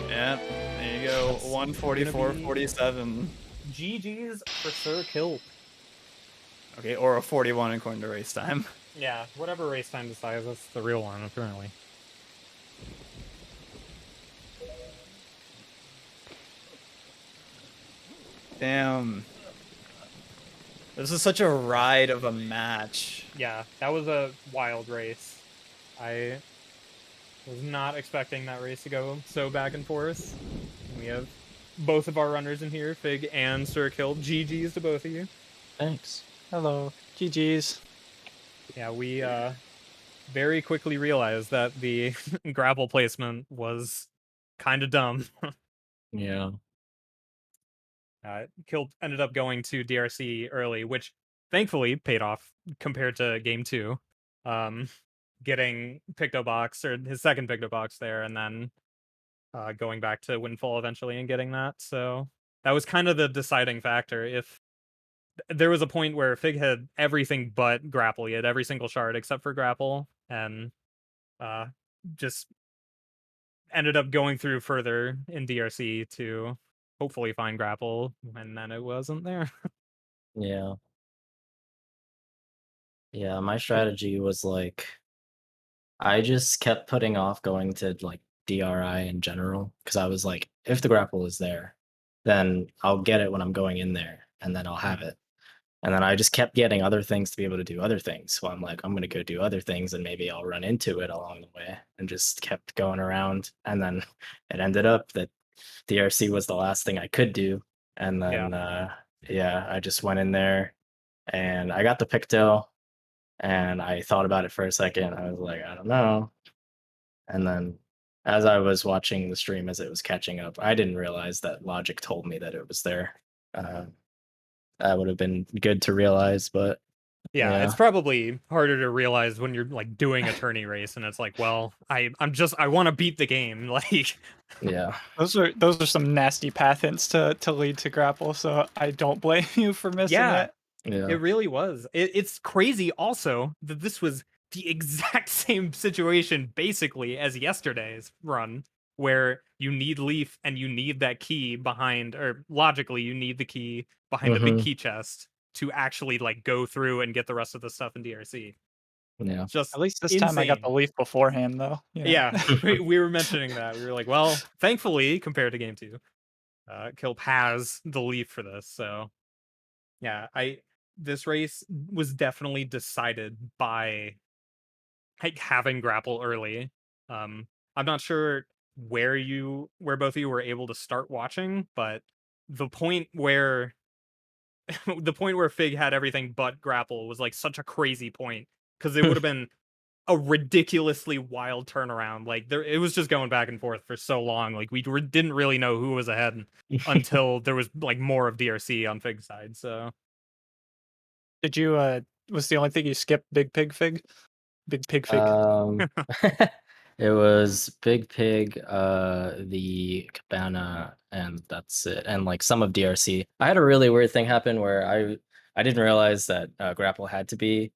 Yeah, there you go. 144.47. GG's for Sir Kilp. Okay, or a 41 according to race time. Yeah, whatever race time decides, that's the real one, apparently. Damn. This is such a ride of a match. Yeah, that was a wild race. I was not expecting that race to go so back and forth. We have both of our runners in here, Fig and Sir Kilp. GG's to both of you. Thanks. Hello. GG's. Yeah, we very quickly realized that the grapple placement was kind of dumb. Yeah. Kilp ended up going to DRC early, which thankfully paid off compared to game 2. Getting Picto Box, or his second Picto Box there, and then going back to Windfall eventually and getting that. So that was kind of the deciding factor. If there was a point where Fig had everything but grapple, he had every single shard except for grapple, and just ended up going through further in DRC to hopefully find grapple, and then it wasn't there. Yeah. Yeah, my strategy was like I just kept putting off going to like DRI in general, because I was like, if the grapple is there, then I'll get it when I'm going in there, and then I'll have it. And then I just kept getting other things to be able to do other things. So I'm like, I'm going to go do other things and maybe I'll run into it along the way, and just kept going around. And then it ended up that DRC was the last thing I could do. And then, yeah, I just went in there and I got the Picto, and I thought about it for a second. I was like, I don't know. And then as I was watching the stream as it was catching up, I didn't realize that Logic told me that it was there. That would have been good to realize, but Yeah, it's probably harder to realize when you're like doing a tourney race and it's like, well, I want to beat the game. Like, yeah, those are some nasty path hints to lead to grapple. So I don't blame you for missing it. yeah. It really was. It's crazy also that this was the exact same situation basically as yesterday's run, where you need Leaf and you need that key behind, or logically you need the key behind the big key chest to actually like go through and get the rest of the stuff in DRC. Yeah. Just At least this time I got the insane. leaf beforehand, though. You know? Yeah, we were mentioning that. We were like, well, thankfully, compared to game 2, Kilp has the Leaf for this. So, yeah, this race was definitely decided by like having grapple early. I'm not sure where both of you were able to start watching, but the point where Fig had everything but grapple was like such a crazy point, because it would have been a ridiculously wild turnaround. Like it was just going back and forth for so long. Like we didn't really know who was ahead until there was like more of DRC on Fig's side. So Did you was the only thing you skipped Big Pig Fig? Big Pig Fig. It was Big Pig, the Cabana, and that's it. And like some of DRC. I had a really weird thing happen where I didn't realize that grapple had to be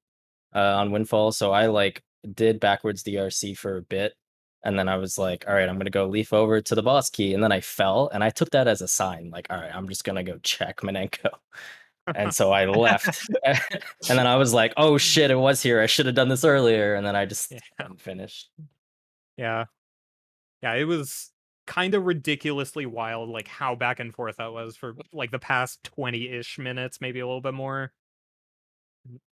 on Windfall, so I like did backwards DRC for a bit, and then I was like, all right, I'm gonna go leaf over to the boss key, and then I fell, and I took that as a sign, like, all right, I'm just gonna go check Minenko. And so I left, and then I was like, oh shit, it was here. I should have done this earlier, and then I just finished. Yeah, it was kind of ridiculously wild, like how back and forth that was for like the past 20-ish minutes, maybe a little bit more.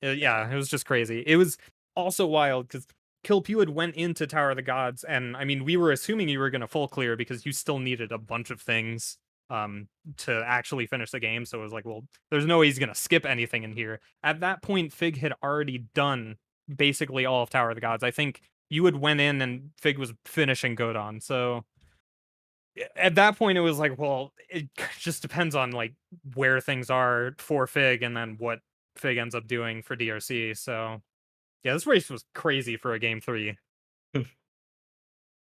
Yeah, it was just crazy. It was also wild because Kilp, you had went into Tower of the Gods, and I mean, we were assuming you were going to full clear because you still needed a bunch of things to actually finish the game. So it was like, well, there's no way he's going to skip anything in here. At that point, Fig had already done basically all of Tower of the Gods. I think you had went in and Fig was finishing Godon. So at that point, it was like, well, it just depends on like where things are for Fig and then what Fig ends up doing for DRC. So yeah, this race was crazy for a game 3. Good.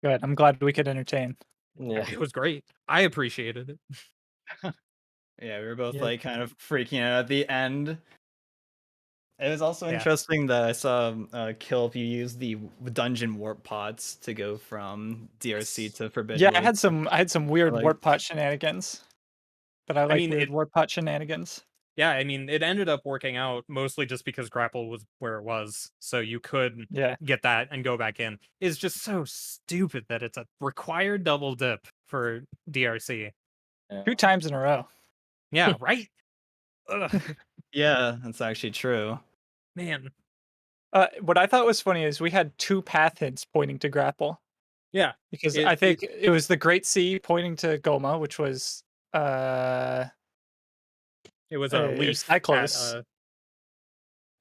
I'm glad we could entertain. Yeah, It was great. I appreciated it. Yeah, we were both Yeah. like kind of freaking out at the end. It was also Yeah. interesting that I saw Kilp, you use the dungeon warp pods to go from DRC to Forbidden Yeah, Woods. I had some weird Like- warp pot shenanigans. But I like mean, weird warp pot shenanigans. Yeah, I mean, it ended up working out mostly just because grapple was where it was, so you could get that and go back in. It's just so stupid that it's a required double dip for DRC. 2 times in a row. Yeah, right? Ugh, Yeah, that's actually true. man. What I thought was funny is we had 2 path hints pointing to grapple. Yeah. Because I think it was the Great Sea pointing to Goma, which was It was a leaf. Cyclos.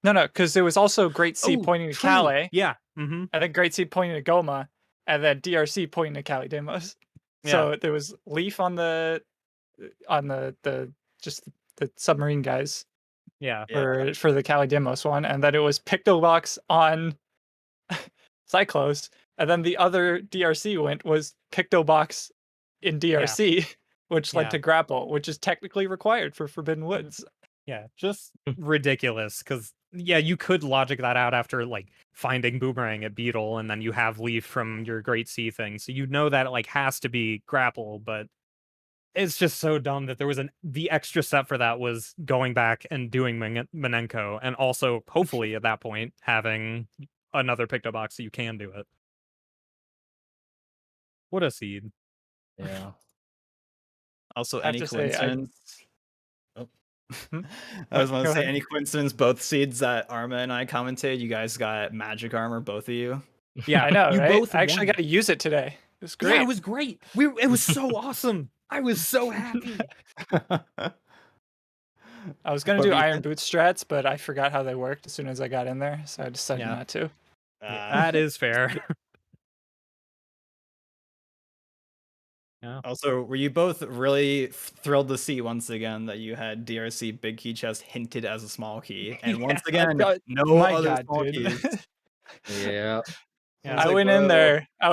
No, because there was also Great Sea pointing to Calais. Yeah. Mm-hmm. And then Great Sea pointing to Goma, and then DRC pointing to Calais Demos. So there was Leaf on the just the submarine guys. Yeah. For the Calais Demos one, and then it was Pictobox on Cyclos, and then the other DRC went was Pictobox in DRC, which led to grapple, which is technically required for Forbidden Woods. Yeah, just ridiculous. Because you could logic that out after like finding Boomerang at Beetle, and then you have Leaf from your Great Sea thing, so you know that it like has to be grapple. But it's just so dumb that there was the extra step for that was going back and doing Minenko, and also hopefully at that point having another Pictobox so you can do it. What a seed. Yeah. Also, I have any to say, coincidence? Oh. Hmm? I was Go going to say, ahead. any coincidence? Both seeds that Arma and I commented, you guys got magic armor, both of you. Yeah, I know, you right? both I actually won. got to use it today. It was great. Yeah, it was great. It was so awesome. I was so happy. I was gonna What do were you iron think- boot strats, but I forgot how they worked as soon as I got in there, so I decided Yeah. not to. That is fair. Yeah. Also, were you both really thrilled to see once again that you had DRC big key chest hinted as a small key, and once Yeah. again, no My other God, small dude. keys. Yeah. Yeah. was I like, went in whoa. there. I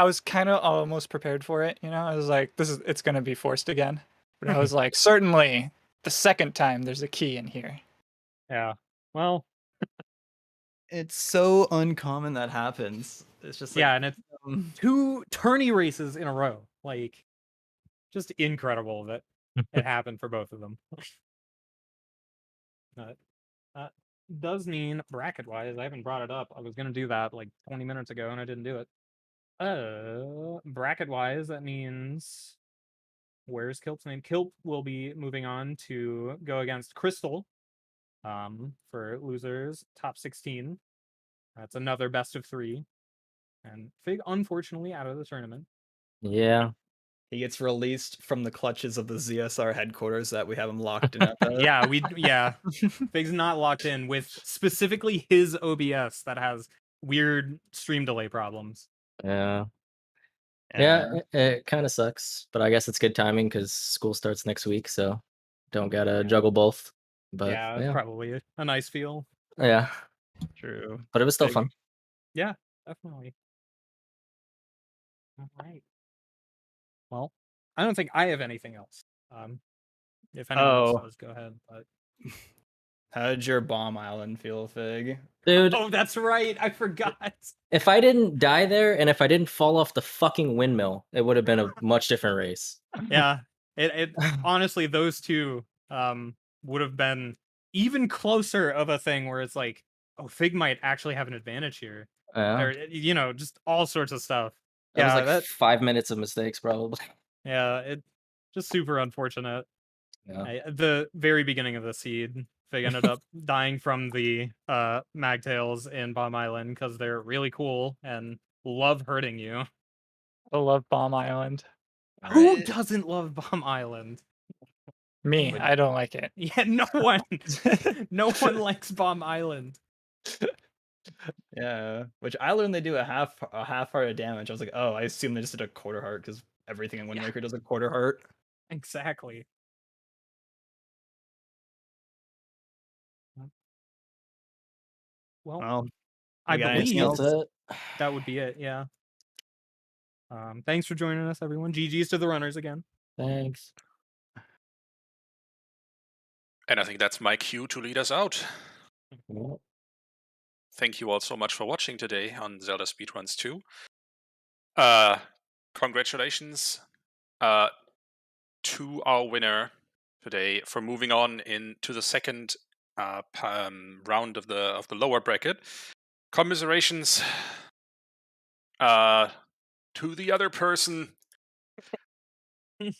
was kind of almost prepared for it. You know, I was like, it's gonna be forced again. But I was like, certainly the second time there's a key in here. Yeah. Well, It's so uncommon that happens. It's just like, yeah, and it's um, 2 tourney races in a row. Like, just incredible that it happened for both of them. That does mean bracket-wise, I haven't brought it up. I was gonna do that like 20 minutes ago, and I didn't do it. Bracket-wise, that means where's Kilp's name? Kilp will be moving on to go against Crystal. For losers, top 16. That's another best of 3. And Fig, unfortunately, out of the tournament. Yeah. he gets released from the clutches of the ZSR headquarters that we have him locked in at. The... Fig's not locked in with specifically his OBS that has weird stream delay problems. Yeah. Yeah, it kind of sucks, but I guess it's good timing because school starts next week, so don't gotta juggle both. But Yeah, it's probably a nice feel. yeah, True. but it was still Big- fun. Yeah, definitely. All right. Well, I don't think I have anything else. If anyone else does, go ahead. But How did your bomb island feel, Fig? Dude, oh, that's right. I forgot. if I didn't die there and if I didn't fall off the fucking windmill, it would have been a much different race. Yeah. It honestly, those two would have been even closer of a thing where it's like, oh, Fig might actually have an advantage here. Yeah. Or just all sorts of stuff. That Yeah, was like 5 minutes of mistakes, probably. Yeah, it just super unfortunate. Yeah. The very beginning of the seed, Fig ended up dying from the magtails in Bomb Island because they're really cool and love hurting you. I love Bomb Island. Who doesn't love Bomb Island? Me, I don't like it. Yeah, no one. No one likes Bomb Island. Yeah, which I learned they do a half heart of damage. I was like, oh, I assume they just did a quarter heart because everything in Windmaker does a quarter heart. Exactly. Well, I we got anything believe else? that would be it. Yeah. Thanks for joining us, everyone. GG's to the runners again. Thanks. And I think that's my cue to lead us out. Yeah. Thank you all so much for watching today on Zelda Speedruns 2. Congratulations to our winner today for moving on into the second round of the lower bracket. Commiserations to the other person.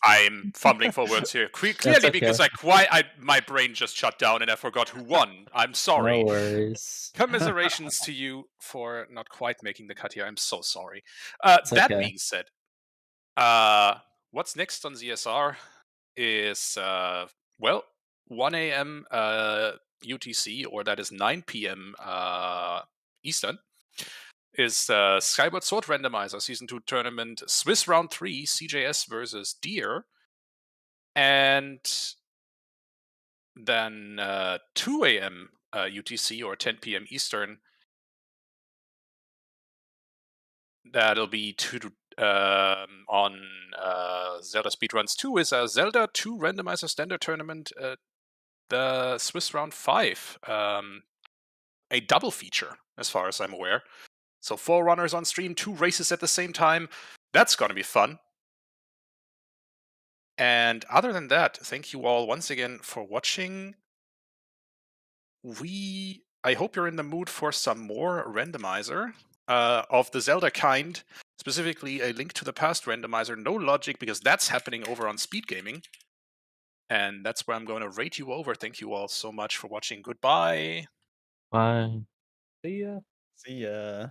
I'm fumbling for words here. Clearly, because my brain just shut down and I forgot who won. I'm sorry. No worries. Commiserations to you for not quite making the cut here. I'm so sorry. That being said, what's next on ZSR is 1 a.m. UTC, or that is 9 p.m. Eastern, is Skyward Sword Randomizer Season 2 Tournament Swiss Round 3 CJS versus Deer. And then 2 a.m. UTC, or 10 p.m. Eastern, that'll be on Zelda Speedruns 2 is a Zelda 2 Randomizer Standard Tournament, the Swiss Round 5. A double feature, as far as I'm aware. So 4 runners on stream, 2 races at the same time. That's going to be fun. And other than that, thank you all once again for watching. I hope you're in the mood for some more Randomizer of the Zelda kind. specifically a Link to the Past randomizer, no logic, because that's happening over on Speed Gaming. And that's where I'm going to rate you over. Thank you all so much for watching. Goodbye. Bye. See ya. See ya.